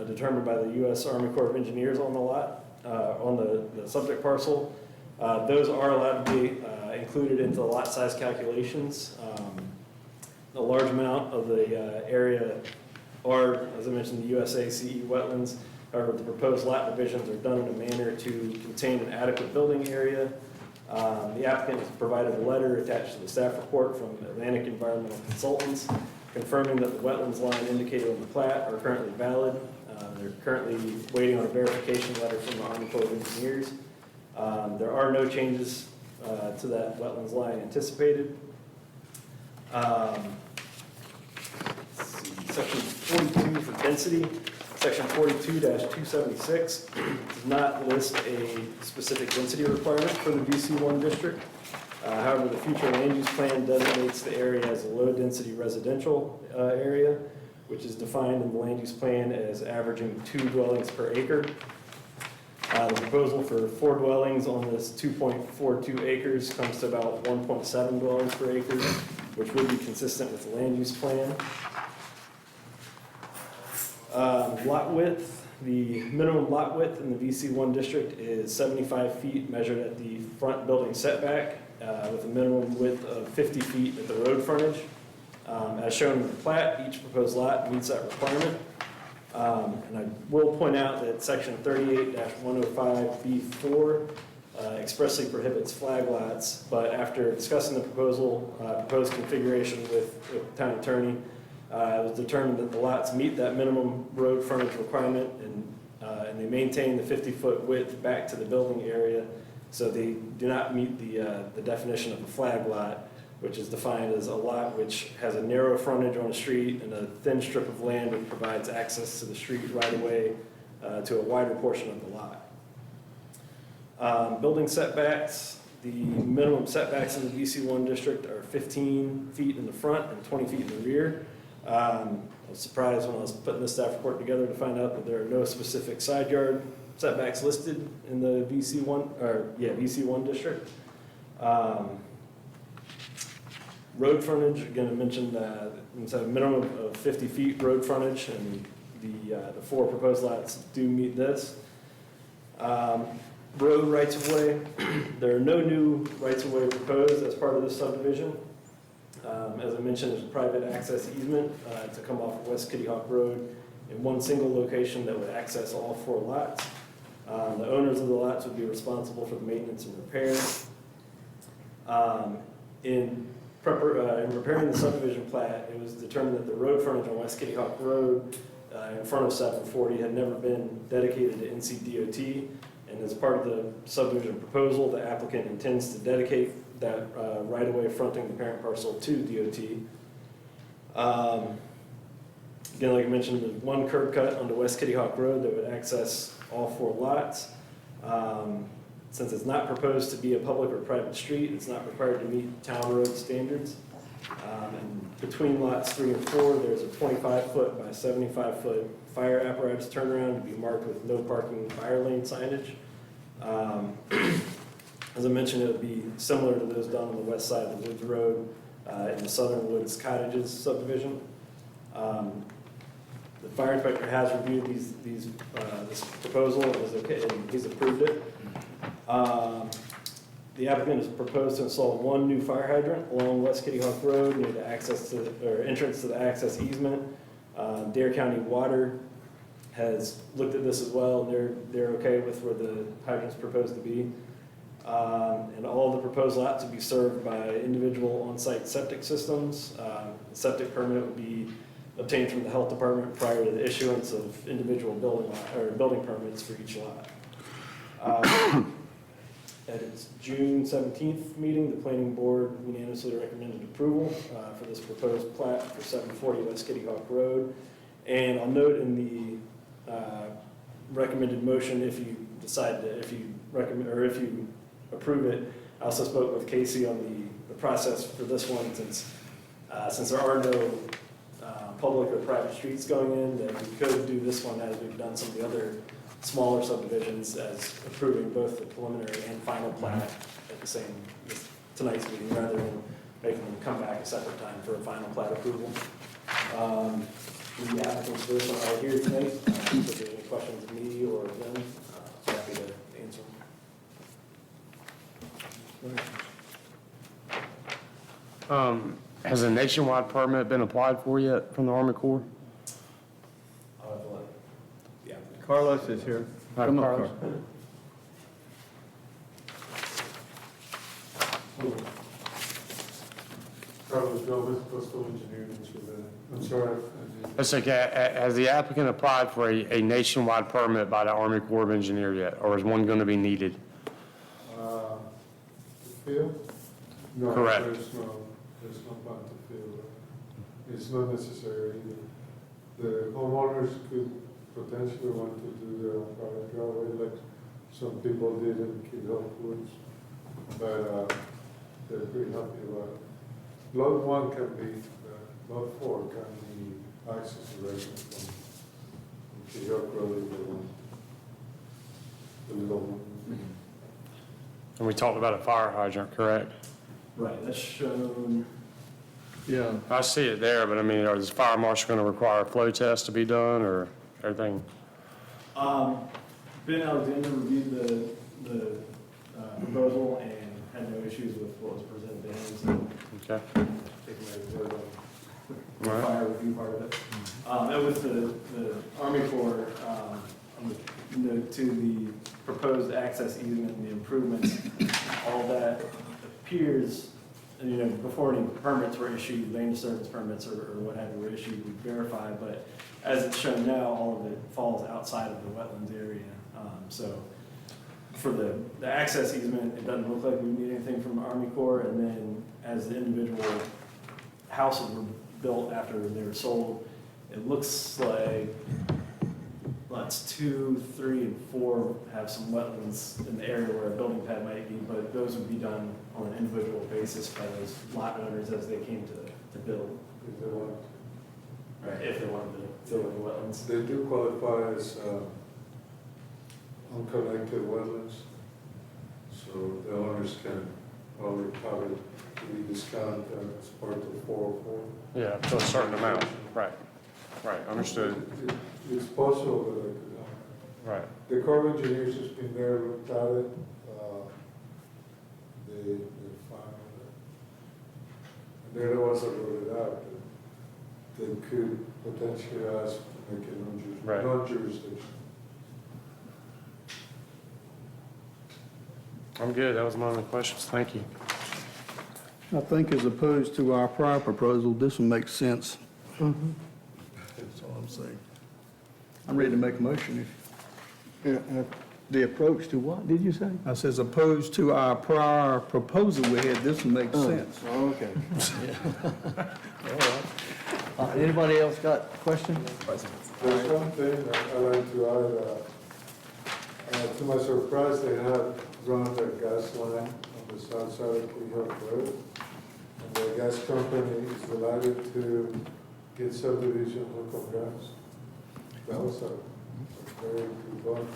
determined by the U.S. Army Corps of Engineers on the lot, on the subject parcel. Those are allowed to be included into the lot size calculations. A large amount of the area are, as I mentioned, the USACE wetlands. However, the proposed lot divisions are done in a manner to contain an adequate building area. The applicant has provided a letter attached to the staff report from Atlantic Environmental Consultants confirming that the wetlands line indicated on the plat are currently valid. They're currently waiting on a verification letter from the Army Corps of Engineers. There are no changes to that wetlands line anticipated. Section 42 for density. Section 42-276 does not list a specific density requirement for the BC1 district. However, the future land use plan designates the area as a low-density residential area, which is defined in the land use plan as averaging 2 dwellings per acre. The proposal for 4 dwellings on this 2.42 acres comes to about 1.7 dwellings per acre, which would be consistent with the land use plan. Lot width, the minimum lot width in the VC1 district is 75 feet measured at the front building setback with a minimum width of 50 feet at the road frontage. As shown in the plat, each proposed lot meets that requirement. And I will point out that section 38-105B4 expressly prohibits flag lots, but after discussing the proposed configuration with the town attorney, it was determined that the lots meet that minimum road frontage requirement and they maintain the 50-foot width back to the building area, so they do not meet the definition of a flag lot, which is defined as a lot which has a narrow frontage on a street and a thin strip of land which provides access to the street right away to a wider portion of the lot. Building setbacks, the minimum setbacks in the VC1 district are 15 feet in the front and 20 feet in the rear. I was surprised when I was putting this staff report together to find out that there are no specific side yard setbacks listed in the VC1 district. Road frontage, again, I mentioned it's a minimum of 50 feet road frontage, and the 4 proposed lots do meet this. Road rights-of-way, there are no new rights-of-way proposed as part of this subdivision. As I mentioned, there's a private access easement to come off of West Kitty Hawk Road in one single location that would access all 4 lots. The owners of the lots would be responsible for the maintenance and repair. In preparing the subdivision plat, it was determined that the road frontage on West Kitty Hawk Road in front of 740 had never been dedicated to NCDOT, and as part of the subdivision proposal, the applicant intends to dedicate that right-of-way fronting the parent parcel to DOT. Again, like I mentioned, there's one curb cut onto West Kitty Hawk Road that would access all 4 lots. Since it's not proposed to be a public or private street, it's not required to meet town road standards. And between lots 3 and 4, there's a 25-foot by 75-foot fire apparatus turnaround to be marked with no parking fire lane signage. As I mentioned, it would be similar to those done on the west side of the Woods Road in the Southern Woods Cottages subdivision. The fire inspector has reviewed this proposal and is okay, and he's approved it. The applicant has proposed to install 1 new fire hydrant along West Kitty Hawk Road near the entrance to the access easement. Dare County Water has looked at this as well, and they're okay with where the hydrant's proposed to be. And all the proposed lots would be served by individual on-site septic systems. The septic permit would be obtained from the health department prior to the issuance of individual building permits for each lot. At its June 17th meeting, the planning board unanimously recommended approval for this proposed plat for 740 West Kitty Hawk Road. And I'll note in the recommended motion, if you decide to, if you approve it, I also spoke with Casey on the process for this one, since there are no public or private streets going in, that we could do this one as we've done some of the other smaller subdivisions, as approving both the preliminary and final plat at the same, tonight's meeting, rather than making them come back a separate time for a final plat approval. The applicants for this one are here tonight. If there's any questions of me or them, I'm happy to answer them. Has a nationwide permit been applied for yet from the Army Corps? I'll have to let the applicant. Carlos is here. Hi, Come up, Carlos. Carlos Gomez, Coastal Engineering, I'm sorry. That's okay. Has the applicant applied for a nationwide permit by the Army Corps of Engineers yet, or is one going to be needed? The field? No, Correct. there's no plan to field. It's not necessary either. The homeowners could potentially want to do their own private driveway, like some people did in Kid Hill Woods, but they're pretty happy about it. Lot 1 can be, Lot 4 can be access directly from Kid Hill Road if they want. The little one. And we talked about a fire hydrant, correct? Right, that's shown. Yeah. I see it there, but I mean, is the fire marshal going to require a flow test to be done, or everything? Ben Alexander reviewed the proposal and had no issues with what was presented to him, so Okay. taking my word on the All right. fire review part of it. And with the Army Corps, on the note to the proposed access easement and the improvements, all that appears, and, you know, before any permits were issued, land disturbance permits or what have you were issued, we verify, but as it's shown now, all of it falls outside of the wetlands area. So for the access easement, it doesn't look like we need anything from Army Corps, and then as the individual houses were built after they were sold, it looks like lots 2, 3, and 4 have some wetlands in the area where a building pad might be, but those would be done on an individual basis by those lot owners as they came to build. If they want. Right, if they wanted to fill in the wetlands. They do qualify as unconnected wetlands, so the owners can probably have it to be discounted as part of 404. Yeah, to a certain amount. Right. Right, understood. It's possible that they could have. Right. The Corps of Engineers has been there, looked at it. They found that, and they're the ones that wrote it out, that they could potentially ask to make it Right. non-jurisdiction. I'm good. That was my only questions. Thank you. I think as opposed to our prior proposal, this one makes sense. That's all I'm saying. I'm ready to make a motion. The approach to what, did you say? I says opposed to our prior proposal we had, this one makes sense. Okay. All right. Anybody else got questions? There's one thing that I'd like to add. To my surprise, they had run the gas line on the south side of Key Hill Road. And the gas company is delighted to get subdivision local gas. That was a very good one.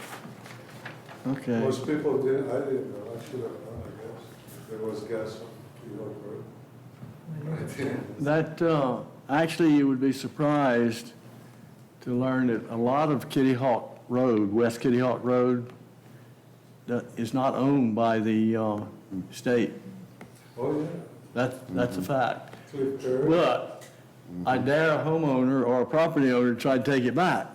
Okay. Most people didn't, I didn't know, I should have known, I guess. There was gas on Key Hill Road. I didn't. That, actually, you would be surprised to learn that a lot of Kitty Hawk Road, West Kitty Hawk Road, that is not owned by the state. Oh, yeah. That's a fact. Cliff Perry. But I dare a homeowner or a property owner to try to take it back,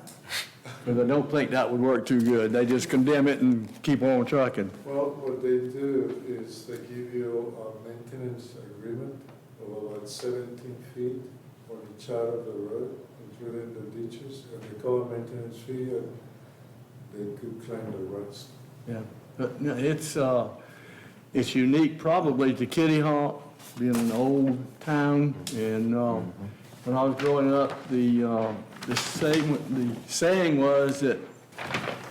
because I don't think that would work too good. They just condemn it and keep on trucking. Well, what they do is they give you a maintenance agreement of about 17 feet on each side of the road, including the ditches, and they call it maintenance fee, and they could claim the rest. Yeah, but no, it's unique probably to Kitty Hawk, being an old town, and when I was growing up, the saying was that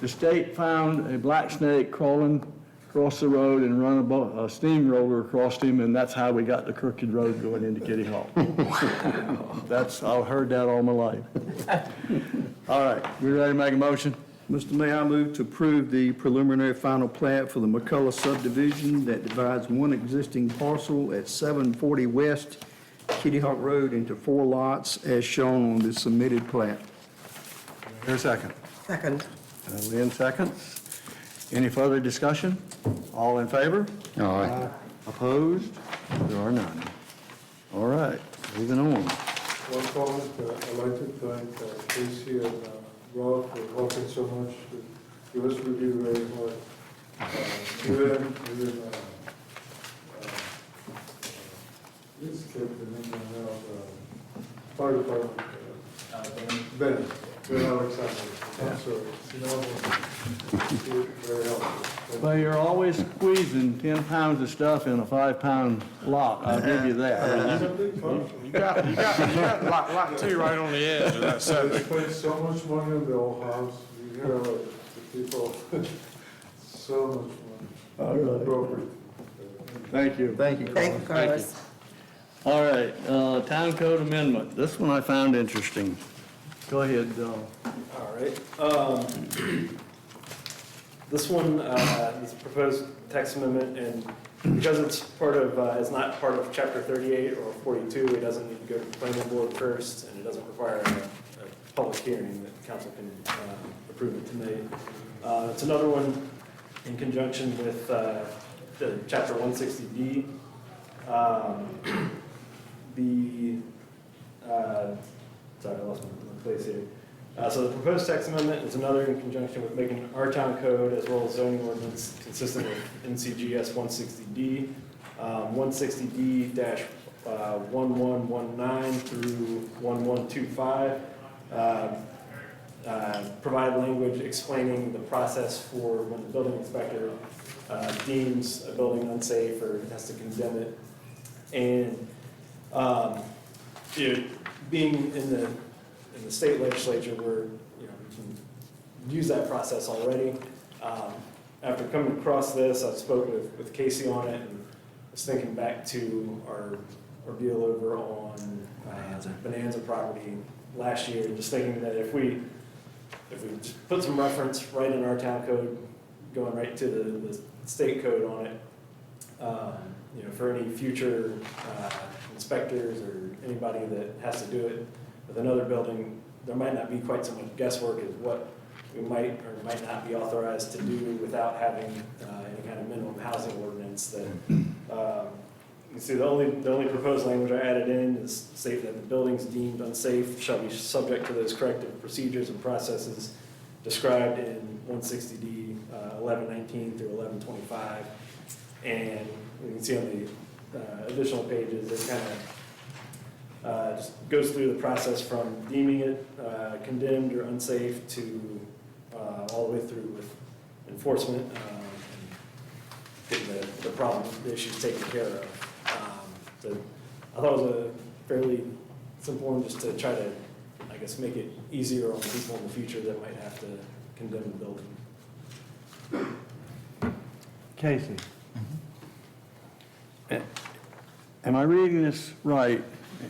the state found a black snake crawling across the road and run a steamroller across him, and that's how we got the crooked road going into Kitty Hawk. I've heard that all my life. All right, we ready to make a motion? Mr. Mayor, I move to approve the preliminary final plat for the McCullough subdivision that divides one existing parcel at 740 West Kitty Hawk Road into 4 lots as shown on the submitted plat. Here a second. Second. Lynn seconds. Any further discussion? All in favor? Aye. Opposed? There are none. All right, moving on. One comment, I'd like to thank Casey and Rob for helping so much. It was really very hard. Even this kept the name of fire department, Ben Alexander. I'm sorry. Very helpful. Well, you're always squeezing 10 pounds of stuff in a 5-pound lot, I'll give you that. You got lot 2 right on the edge of that They subject. spent so much money on the old house. You hear the people, so much money. All right. Appropriate. Thank you. Thank you, Carlos. Carlos. All right, Town Code Amendment. This one I found interesting. Go ahead, All right. This one is a proposed text amendment, and because it's part of, it's not part of Chapter 38 or 42, it doesn't need to go to the planning board first, and it doesn't require a public hearing that the council can approve it tonight. It's another one in conjunction with the Chapter 160D. Sorry, I lost my place here. So the proposed text amendment is another in conjunction with making our town code as well as zoning ordinance consistent with NCGS 160D. 160D-1119 through 1125. Provide language explaining the process for when the building inspector deems a building unsafe or has to condemn it. And being in the state legislature, where we can use that process already. After coming across this, I spoke with Casey on it and was thinking back to our deal over on Bonanza property last year, just thinking that if we just put some reference right in our town code, going right to the state code on it, for any future inspectors or anybody that has to do it with another building, there might not be quite so much guesswork as what we might or might not be authorized to do without having any kind of minimum housing ordinance that, you see, the only proposed language I added in is state that the buildings deemed unsafe shall be subject to those corrective procedures and processes described in 160D 1119 through 1125. And you can see on the additional pages, it kind of just goes through the process from deeming it condemned or unsafe to all the way through with enforcement and getting the problem, the issues taken care of. So I thought it was a fairly simple one, just to try to, I guess, make it easier on people in the future that might have to condemn the building. Casey. Am I reading this right?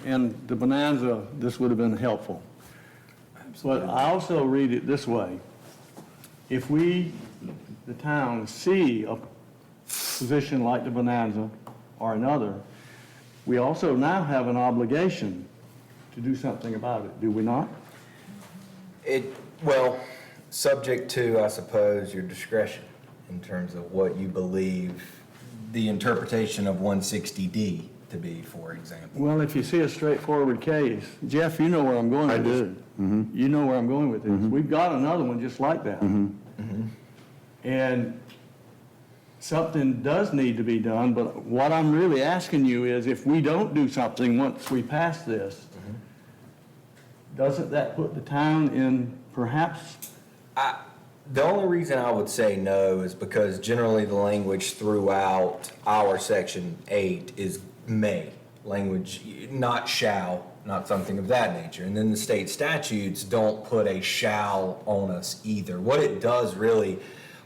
And the Bonanza, this would have been helpful. But I also read it this way. If we, the town, see a position like the Bonanza or another, we also now have an obligation to do something about it, do we not? Well, subject to, I suppose, your discretion in terms of what you believe the interpretation of 160D to be, for example. Well, if you see a straightforward case, Jeff, you know where I'm going with this. You know where I'm going with this. We've got another one just like that. And something does need to be done, but what I'm really asking you is, if we don't do something once we pass this, doesn't that put the town in perhaps? The only reason I would say no is because generally the language throughout our Section 8 is may, language, not shall, not something of that nature. And then the state statutes don't put a shall on us either. What it does really,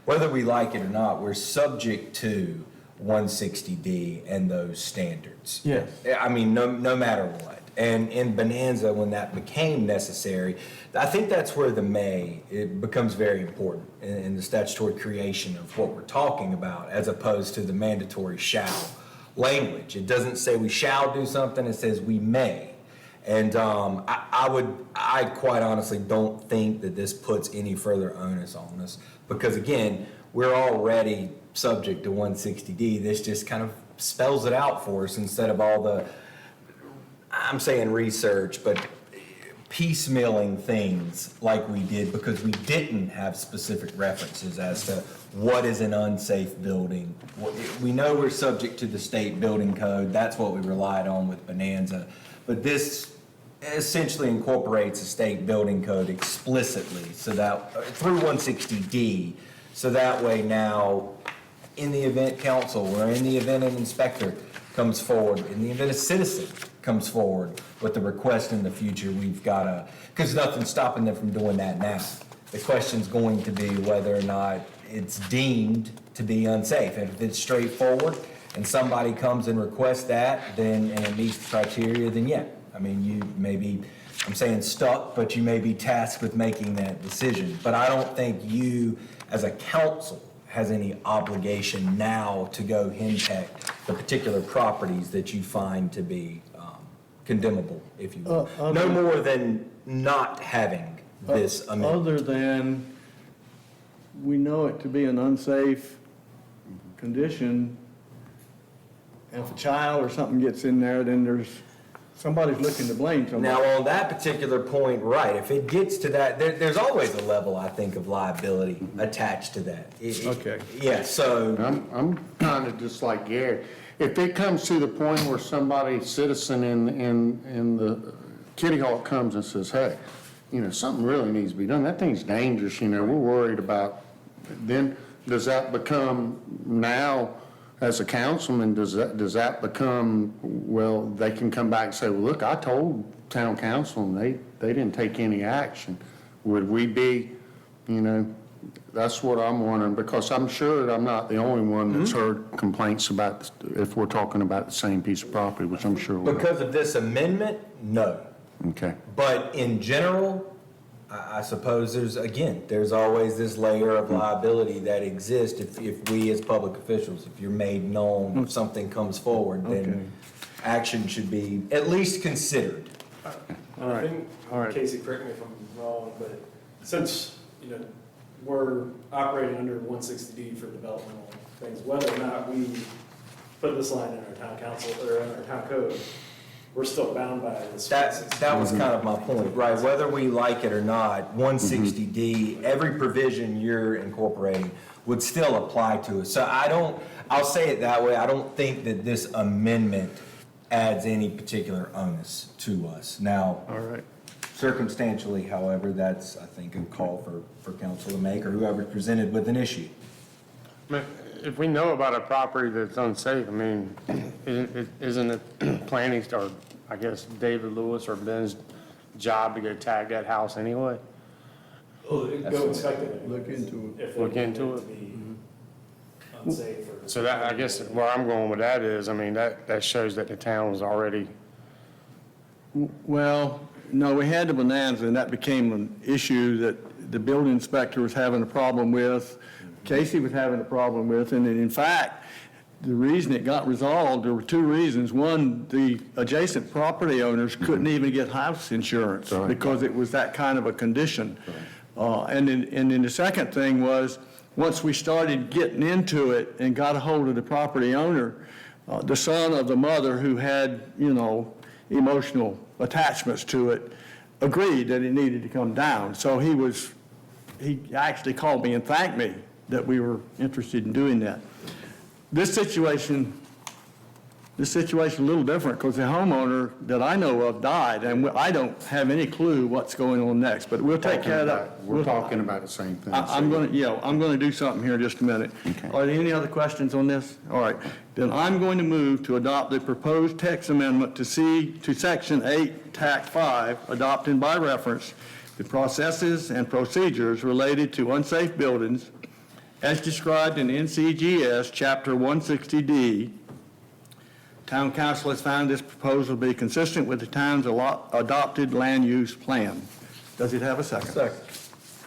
whether we like it or not, we're subject to 160D and those standards. Yes. I mean, no matter what. And in Bonanza, when that became necessary, I think that's where the may, it becomes very important in the statutory creation of what we're talking about, as opposed to the mandatory shall language. It doesn't say we shall do something, it says we may. And I quite honestly don't think that this puts any further onus on us, because again, we're already subject to 160D. This just kind of spells it out for us instead of all the, I'm saying research, but piecemealing things like we did because we didn't have specific references as to what is an unsafe building. We know we're subject to the state building code. That's what we relied on with Bonanza. But this essentially incorporates the state building code explicitly so that through 160D. So that way now, in the event council or in the event an inspector comes forward, in the event a citizen comes forward with a request in the future, we've got to, because nothing's stopping them from doing that now. The question's going to be whether or not it's deemed to be unsafe. If it's straightforward and somebody comes and requests that, then, and it meets the criteria, then yeah. I mean, you may be, I'm saying stuck, but you may be tasked with making that decision. But I don't think you, as a council, has any obligation now to go henpeck the particular properties that you find to be condemnable, if you will. No more than not having this amendment. Other than, we know it to be an unsafe condition, and if a child or something gets in there, then somebody's looking to blame somebody. Now, on that particular point, right, if it gets to that, there's always a level, I think, of liability attached to that. Okay. Yeah, so. I'm kind of just like Gary. If it comes to the point where somebody, citizen in the Kitty Hawk comes and says, hey, something really needs to be done, that thing's dangerous, we're worried about, then does that become now, as a councilman, does that become, well, they can come back and say, well, look, I told town council and they didn't take any action. Would we be, that's what I'm wondering, because I'm sure that I'm not the only one that's heard complaints about, if we're talking about the same piece of property, which I'm sure we are. Because of this amendment, no. Okay. But in general, I suppose there's always this layer of liability that exists if we as public officials, if you're made known, if something comes forward, then action should be at least considered. I think, Casey, correct me if I'm wrong, but since, we're operating under 160D for developmental things, whether or not we put this line in our town council or in our town code, we're still bound by this. That was kind of my point, right? Whether we like it or not, 160D, every provision you're incorporating would still apply to us. So I'll say it that way, I don't think that this amendment adds any particular onus to us. Now, All right. circumstantially, however, that's, I think, a call for council to make or whoever's presented with an issue. If we know about a property that's unsafe, isn't it planning, or I guess David Lewis or Ben's job to go tag that house anyway? Go inspect it. Look into it. If they Look into deem it. to be unsafe or. So that, I guess where I'm going with that is, that shows that the town was already, Well, no, we had the Bonanza, and that became an issue that the building inspector was having a problem with, Casey was having a problem with, and in fact, the reason it got resolved, there were two reasons. One, the adjacent property owners couldn't even get house insurance because it was that kind of a condition. And then the second thing was, once we started getting into it and got a hold of the property owner, the son of the mother who had, emotional attachments to it, agreed that it needed to come down. So he actually called me and thanked me that we were interested in doing that. This situation is a little different because the homeowner that I know of died, and I don't have any clue what's going on next, but we'll take care of that. We're talking about the same thing. I'm going to do something here in just a minute. Okay. Are there any other questions on this? All right. Then I'm going to move to adopt the proposed text amendment to Section 8, TAC 5, adopting by reference the processes and procedures related to unsafe buildings as described in NCGS Chapter 160D. Town Council has found this proposal to be consistent with the town's adopted land use plan. Does it have a second? Second.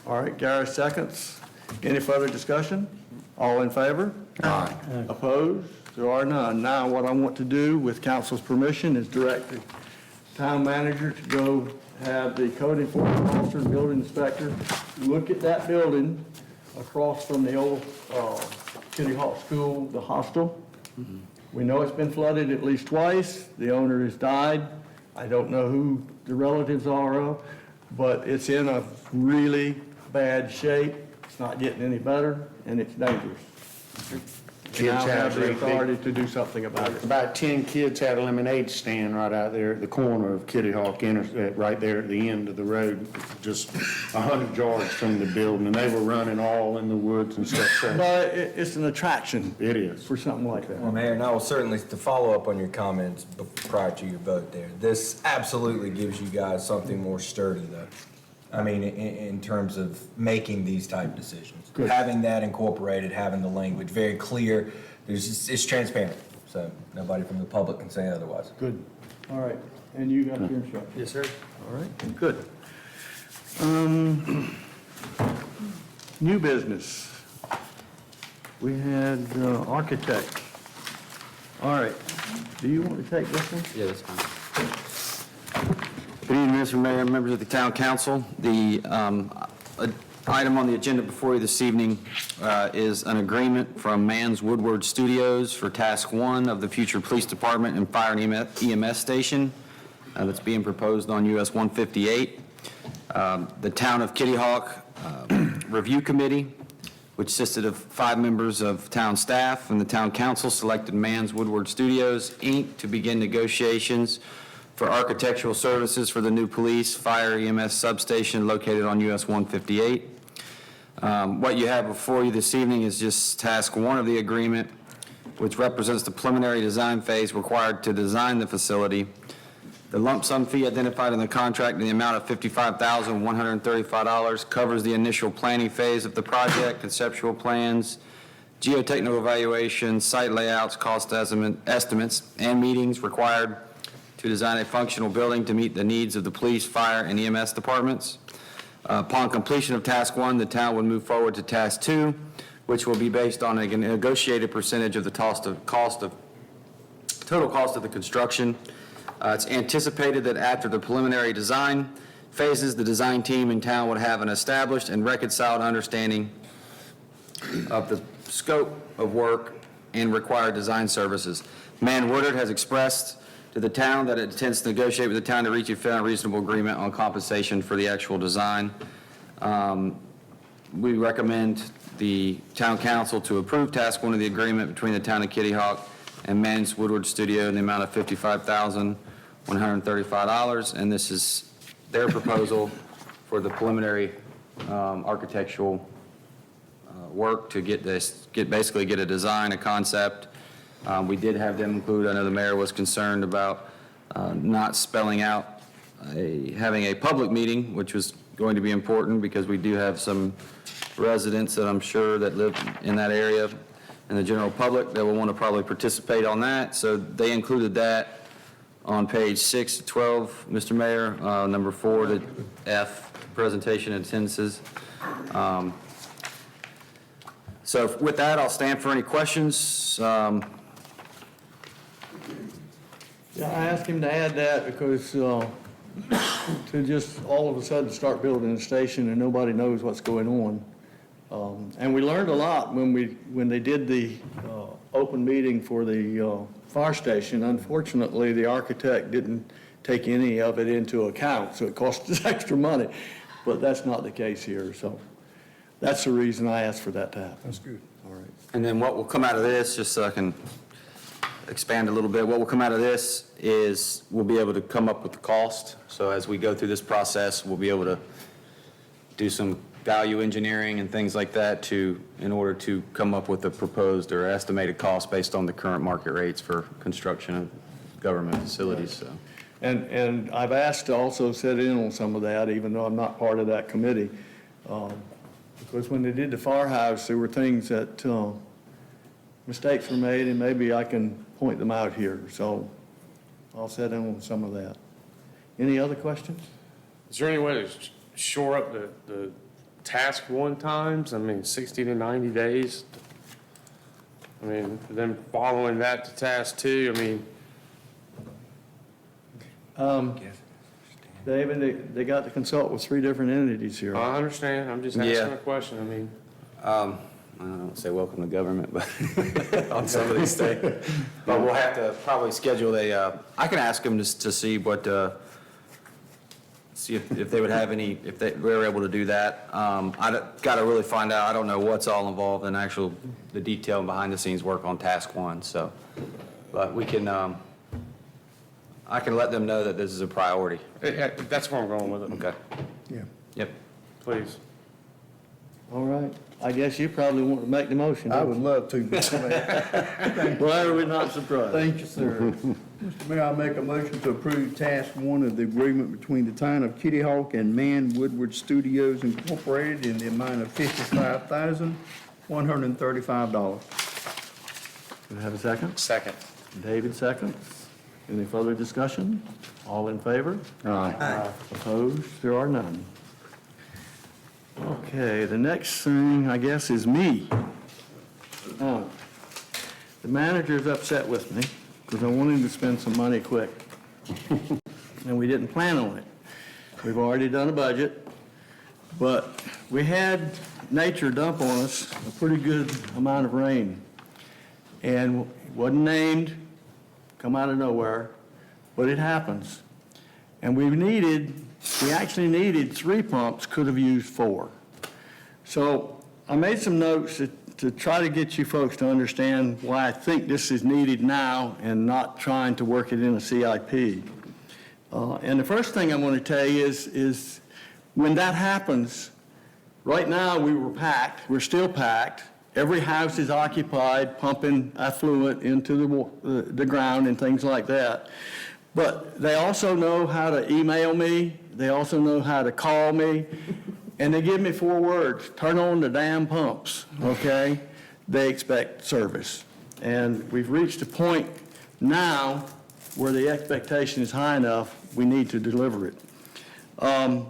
All right, Gary seconds. Any further discussion? All in favor? Aye. Opposed? There are none. Now, what I want to do, with council's permission, is direct the town manager to go have the code enforcement officer and building inspector look at that building across from the old Kitty Hawk School, the hostel. We know it's been flooded at least twice. The owner has died. I don't know who the relatives are of, but it's in a really bad shape. It's not getting any better, and it's dangerous. We now have the authority to do something about it. About 10 kids had a lemonade stand right out there at the corner of Kitty Hawk, right there at the end of the road, just 100 yards from the building, and they were running all in the woods and stuff. So But it's an attraction. it is. For something like that. Well, Mayor, and I will certainly, to follow up on your comments prior to your vote there, this absolutely gives you guys something more sturdy, though. I mean, in terms of making these type decisions. Good. Having that incorporated, having the language very clear, it's transparent, so nobody from the public can say otherwise. Good. All right. And you got your instructions? Yes, sir. All right, good. New business. We had architect. All right. Do you want to take this one? Yeah, that's fine. Good evening, Mr. Mayor, members of the town council. The item on the agenda before you this evening is an agreement from Mann's Woodward Studios for Task 1 of the future police department and fire and EMS station that's being proposed on US 158. The Town of Kitty Hawk Review Committee, which consisted of 5 members of town staff and the town council, selected Mann's Woodward Studios, Inc. to begin negotiations for architectural services for the new police, fire, EMS substation located on US 158. What you have before you this evening is just task 1 of the agreement, which represents the preliminary design phase required to design the facility. The lump sum fee identified in the contract in the amount of $55,135 covers the initial planning phase of the project, conceptual plans, geotechnical evaluations, site layouts, cost estimates, and meetings required to design a functional building to meet the needs of the police, fire, and EMS departments. Upon completion of task 1, the town would move forward to task 2, which will be based on a negotiated percentage of the total cost of the construction. It's anticipated that after the preliminary design phases, the design team in town would have an established and reconciled understanding of the scope of work and required design services. Mann Woodward has expressed to the town that it intends to negotiate with the town to reach a fair and reasonable agreement on compensation for the actual design. We recommend the town council to approve task 1 of the agreement between the town of Kitty Hawk and Mann's Woodward Studio in the amount of $55,135, and this is their proposal for the preliminary architectural work to basically get a design, a concept. We did have them include, I know the mayor was concerned about not spelling out having a public meeting, which was going to be important because we do have some residents that I'm sure that live in that area and the general public that will want to probably participate on that. So they included that on page 6 to 12, Mr. Mayor, number 4 to F, presentation and attendances. So with that, I'll stand for any questions. Yeah, I asked him to add that because to just all of a sudden start building a station and nobody knows what's going on. And we learned a lot when they did the open meeting for the fire station. Unfortunately, the architect didn't take any of it into account, so it cost us extra money. But that's not the case here, so that's the reason I asked for that to happen. That's good. All right. And then what will come out of this, just so I can expand a little bit, what will come out of this is we'll be able to come up with the cost. So as we go through this process, we'll be able to do some value engineering and things like that in order to come up with a proposed or estimated cost based on the current market rates for construction of government facilities. So. And I've asked to also sit in on some of that, even though I'm not part of that committee. Because when they did the firehouse, there were things that mistakes were made, and maybe I can point them out here. So I'll sit in on some of that. Any other questions? Is there any way to shore up the task 1 times? I mean, 60 to 90 days? I mean, them following that to task too, I mean, David, they got to consult with 3 different entities here. I understand, I'm just Yeah. asking a question, I mean. I don't say welcome to government, but on some of these things. But we'll have to probably schedule I can ask them to see what, see if they would have any, if they were able to do that. Got to really find out, I don't know what's all involved in the detail and behind the scenes work on task 1, so. But we can, I can let them know that this is a priority. That's where I'm going with it. Okay. Yeah. Yep. Please. All right. I guess you probably want to make the motion. I don't would you? love to, Mr. Mayor. Why are we not surprised? Thank you, sir. Mr. Mayor, I make a motion to approve task 1 of the agreement between the town of Kitty Hawk and Man Woodward Studios Incorporated in the amount of $55,135. Do we have a second? Second. David seconds. Any further discussion? All in favor? Aye. Opposed? There are none. Okay, the next thing, I guess, is me. The manager's upset with me because I wanted to spend some money quick. And we didn't plan on it. We've already done a budget, but we had nature dump on us a pretty good amount of rain. And it wasn't named, come out of nowhere, but it happens. And we actually needed 3 pumps, could have used 4. So I made some notes to try to get you folks to understand why I think this is needed now and not trying to work it in a CIP. And the first thing I'm going to tell you is when that happens, right now we're packed, we're still packed. Every house is occupied, pumping affluent into the ground and things like that. But they also know how to email me, they also know how to call me, and they give me 4 words: turn on the damn pumps, okay? They expect service. And we've reached a point now where the expectation is high enough, we need to deliver it. The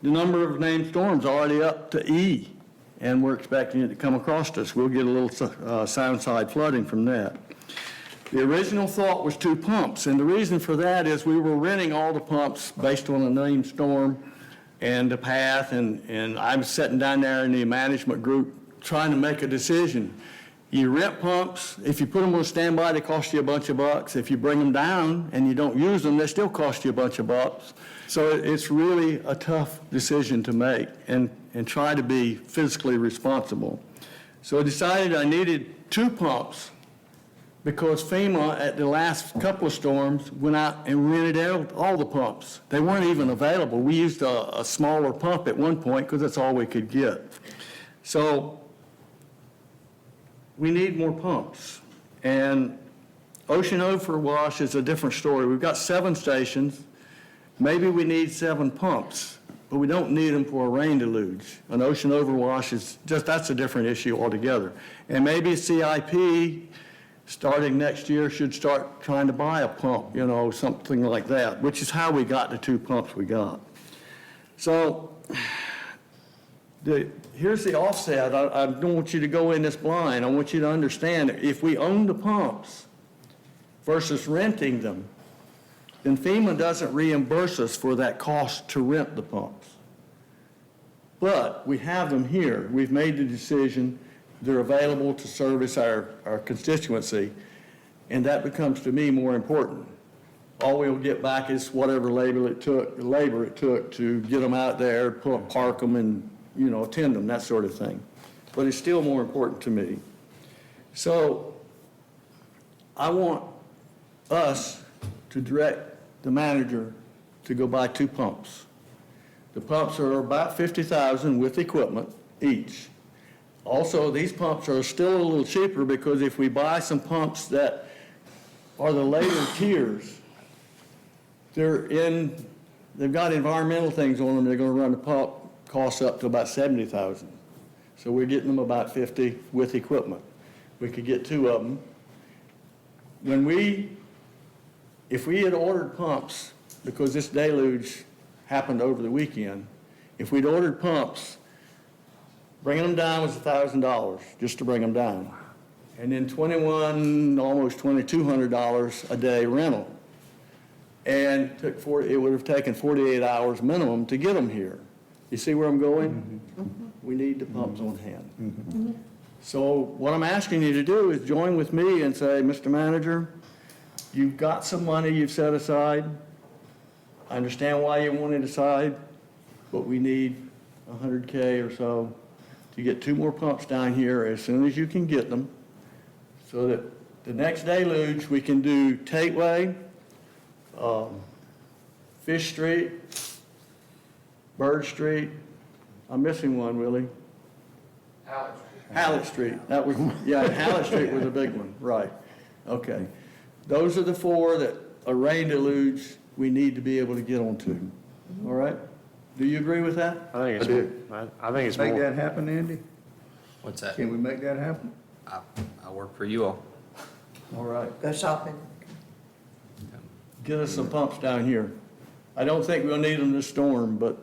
number of named storms already up to E, and we're expecting it to come across us. We'll get a little sound side flooding from that. The original thought was 2 pumps, and the reason for that is we were renting all the pumps based on a named storm and the path, and I was sitting down there in the management group trying to make a decision. You rent pumps, if you put them on standby, they cost you a bunch of bucks. If you bring them down and you don't use them, they still cost you a bunch of bucks. So it's really a tough decision to make and try to be fiscally responsible. So I decided I needed 2 pumps because FEMA, at the last couple of storms, went out and rented out all the pumps. They weren't even available. We used a smaller pump at one point because that's all we could get. So we need more pumps. And Ocean Overwash is a different story. We've got 7 stations. Maybe we need 7 pumps, but we don't need them for a rain deluge. An ocean overwash is that's a different issue altogether. And maybe CIP, starting next year, should start trying to buy a pump, something like that, which is how we got the 2 pumps we got. So here's the offset. I don't want you to go in this blind. I want you to understand that if we own the pumps versus renting them, then FEMA doesn't reimburse us for that cost to rent the pumps. But we have them here. We've made the decision. They're available to service our constituency, and that becomes, to me, more important. All we'll get back is whatever labor it took to get them out there, park them, and attend them, that sort of thing. But it's still more important to me. So I want us to direct the manager to go buy 2 pumps. The pumps are about $50,000 with equipment each. Also, these pumps are still a little cheaper because if we buy some pumps that are the later tiers, they've got environmental things on them. They're going to run the pump costs up to about $70,000. So we're getting them about $50,000 with equipment. We could get 2 of them. If we had ordered pumps, because this deluge happened over the weekend, if we'd ordered pumps, bringing them down was $1,000 just to bring them down. and then almost $2,200 a day rental. And it would have taken 48 hours minimum to get them here. You see where I'm going? We need the pumps on hand. So what I'm asking you to do is join with me and say, Mr. Manager, you've got some money you've set aside. I understand why you want it aside, but we need $100K or so to get 2 more pumps down here as soon as you can get them, so that the next deluge, we can do Tate Way, Fish Street, Bird Street. I'm missing one, Willie. Hallett Street. That was, yeah, Hallett Street was a big one, right. Okay. Those are the 4 that a rain deluge we need to be able to get onto. All right? Do you agree with that? I think it's, I think it's Make more. that happen, Andy? What's that? Can we make that happen? I work for you all. All right. Go shopping. Get us some pumps down here. I don't think we'll need them this storm, but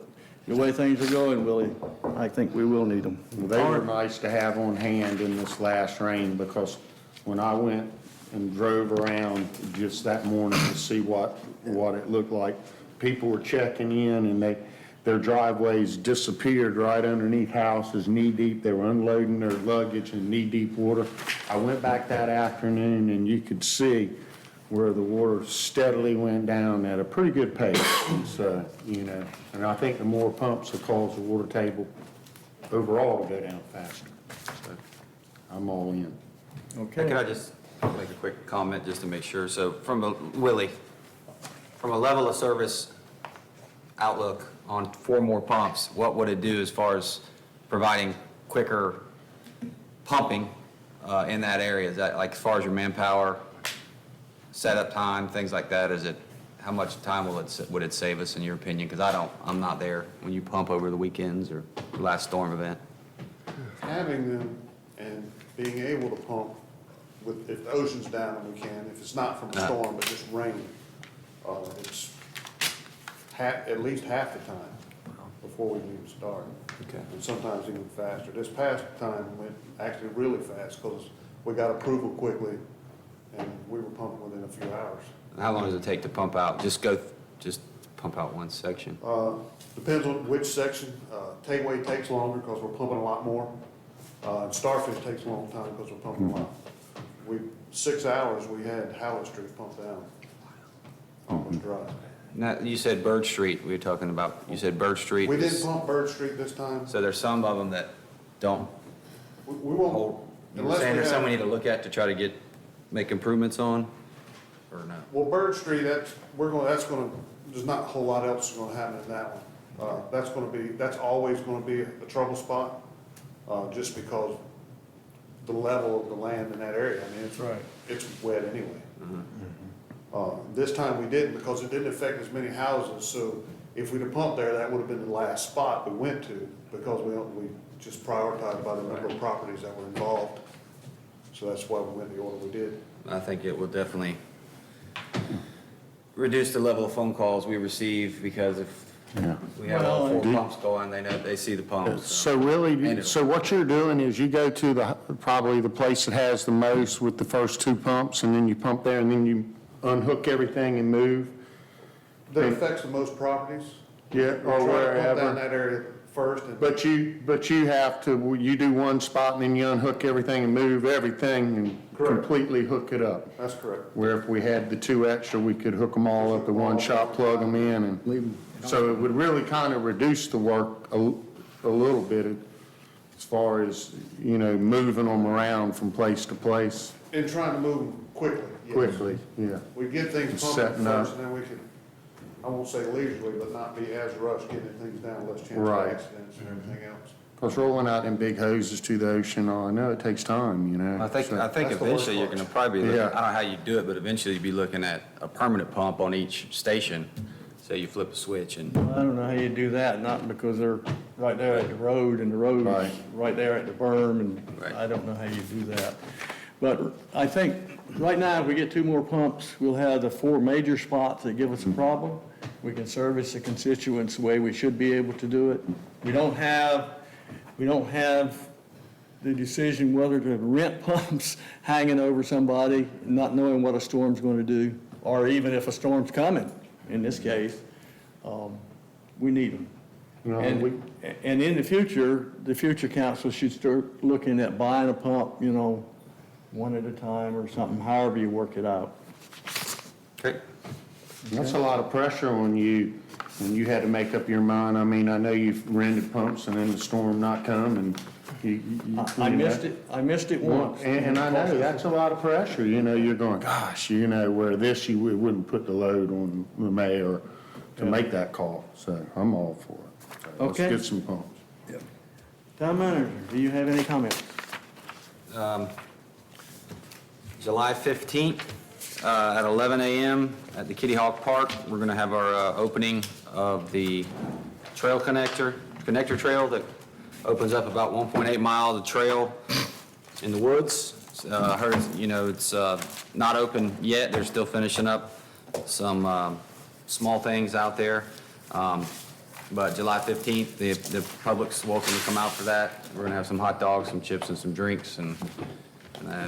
the way things are going, Willie, I think we will need them. Well, they were nice to have on hand in this last rain, because when I went and drove around just that morning to see what it looked like, people were checking in, and their driveways disappeared right underneath houses, knee-deep. They were unloading their luggage in knee-deep water. I went back that afternoon, and you could see where the water steadily went down at a pretty good pace. So, and I think the more pumps will cause the water table overall to go down faster. So I'm all in. Okay. Could I just make a quick comment just to make sure? So Willie, from a level of service outlook on 4 more pumps, what would it do as far as providing quicker pumping in that area? Is that like as far as your manpower, setup time, things like that? How much time would it save us in your opinion? Because I'm not there when you pump over the weekends or the last storm event. Having them and being able to pump if the ocean's down and we can, if it's not from a storm but just rain, it's at least half the time before we can even start. Okay. And sometimes even faster. This past time went actually really fast because we got approval quickly and we were pumping within a few hours. How long does it take to pump out? Just pump out one section? Depends on which section. Tateway takes longer because we're pumping a lot more. And Starfish takes a long time because we're pumping a lot. 6 hours we had Howard Street pumped down, almost dry. Now, you said Bird Street, you said Bird Street. We didn't pump Bird Street this time. So there's some of them that don't We won't, hold. You're unless saying we there's some we have, need to look at to try to make improvements on, or not? well, Bird Street, there's not a whole lot else gonna happen in that one. That's always gonna be a trouble spot, just because the level of the land in that area. I mean, it's wet anyway. This time we didn't because it didn't affect as many houses, so if we'd have pumped there, that would have been the last spot we went to because we just prioritized by the number of properties that were involved. So that's why we went the order we did. I think it will definitely reduce the level of phone calls we receive, because if we have all 4 pumps going, they see the pumps. So really, so what you're doing is you go to probably the place that has the most with the first 2 pumps, and then you pump there, and then you unhook everything and move? That affects the most properties. Yeah, or We try to pump wherever. down that area first. But you have to, you do one spot and then you unhook everything and move everything and completely hook it up. That's correct. Where if we had the 2 extra, we could hook them all up at one shot, plug them in, and leave them. So it would really kind of reduce the work a little bit as far as, moving them around from place to place. And trying to move them quickly. yes. Quickly, yeah. We get things pumping Setting up. first and then we can, I won't say leisurely, but not be as rushed getting things down, less chance of Right. accidents and everything else. Because rolling out in big hoses to the ocean, I know it takes time, I think So- eventually you're going to probably be looking, I don't know how you do it, but eventually you'd be looking at a permanent pump on each station. So you flip a switch and. I don't know how you do that, not because they're right there at the road and the road is right there at the berm, and I don't know how you do that. But I think right now, if we get 2 more pumps, we'll have the 4 major spots that give us a problem. We can service the constituents the way we should be able to do it. We don't have the decision whether to rent pumps hanging over somebody, not knowing what a storm's going to do, or even if a storm's coming, in this case, we need them. No, And in the future council should start looking at buying a pump, you know, one at a time or something, however you work it out. Okay. That's a lot of pressure on you, when you had to make up your mind. I mean, I know you've rented pumps and then the storm not come and you. I missed it once. And I know, that's a lot of pressure, you know, you're going, gosh, you know, where this, you wouldn't put the load on the mayor to make that call, so I'm all for it. So Okay. Let's get some pumps. Town manager, do you have any comments? July 15th at 11 a.m. at the Kitty Hawk Park, we're going to have our opening of the trail connector trail that opens up about 1.8 miles of trail in the woods. I heard, you know, it's not open yet. They're still finishing up some small things out there. But July 15th, the public's welcome to come out for that. We're going to have some hot dogs, some chips, and some drinks, and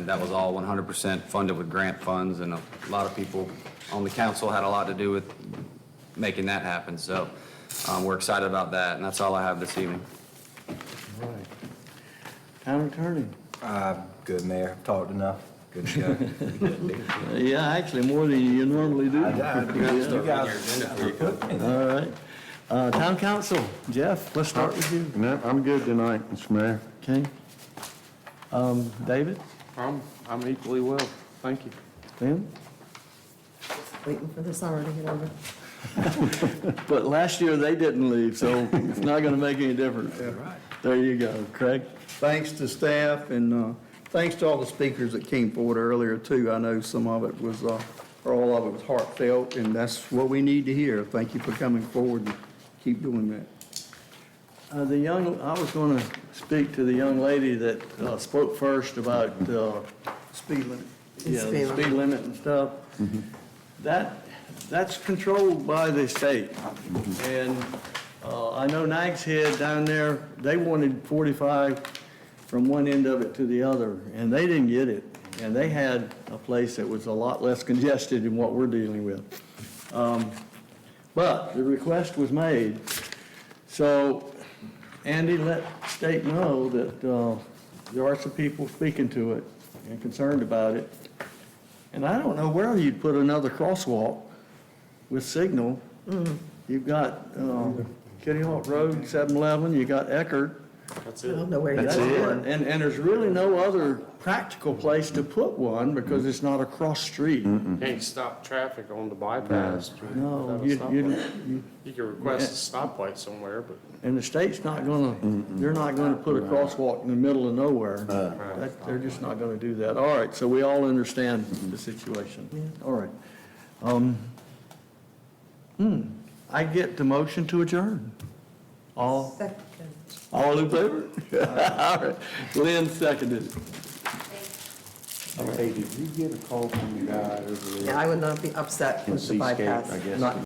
that was all 100% funded with grant funds, and a lot of people on the council had a lot to do with making that happen. So we're excited about that, and that's all I have this evening. All right. Town attorney? Good, Mayor. I've talked enough. Good to go. Yeah, actually, more than you normally do. You guys All right. Town council, Jeff, let's start with you. No, I'm good tonight, Mr. Mayor. Okay. David? I'm equally well, thank you. Ben? Waiting for the summer to get over. But last year, they didn't leave, so it's not going to make any difference. There you go. Craig? Thanks to staff and thanks to all the speakers that came forward earlier too. I know some of it was, or all of it was heartfelt, and that's what we need to hear. Thank you for coming forward and keep doing that. I was going to speak to the young lady that spoke first about Speed limit. the speed limit and stuff. That's controlled by the state. And I know Nags Head down there, they wanted 45 from one end of it to the other, and they didn't get it. And they had a place that was a lot less congested than what we're dealing with. But the request was made. So Andy let state know that there are some people speaking to it and concerned about it. And I don't know where you'd put another crosswalk with signal. You've got Kitty Hawk Road, 7-Eleven, you got Eckerd. That's I it. don't know where That's you're it. going. And there's really no other practical place to put one because it's not a cross street. Can't stop traffic on the bypass. No, without a stoplight. You can request a stoplight somewhere, but. And the state's not gonna, they're not gonna put a crosswalk in the middle of nowhere. They're just not gonna do that. All right, so we all understand the situation. All right. I get the motion to adjourn. All in favor? All right. Lynn seconded it. Hey, did you get a call from the guy over there? Yeah, I would not be upset with the Seascape, bypass I guess. not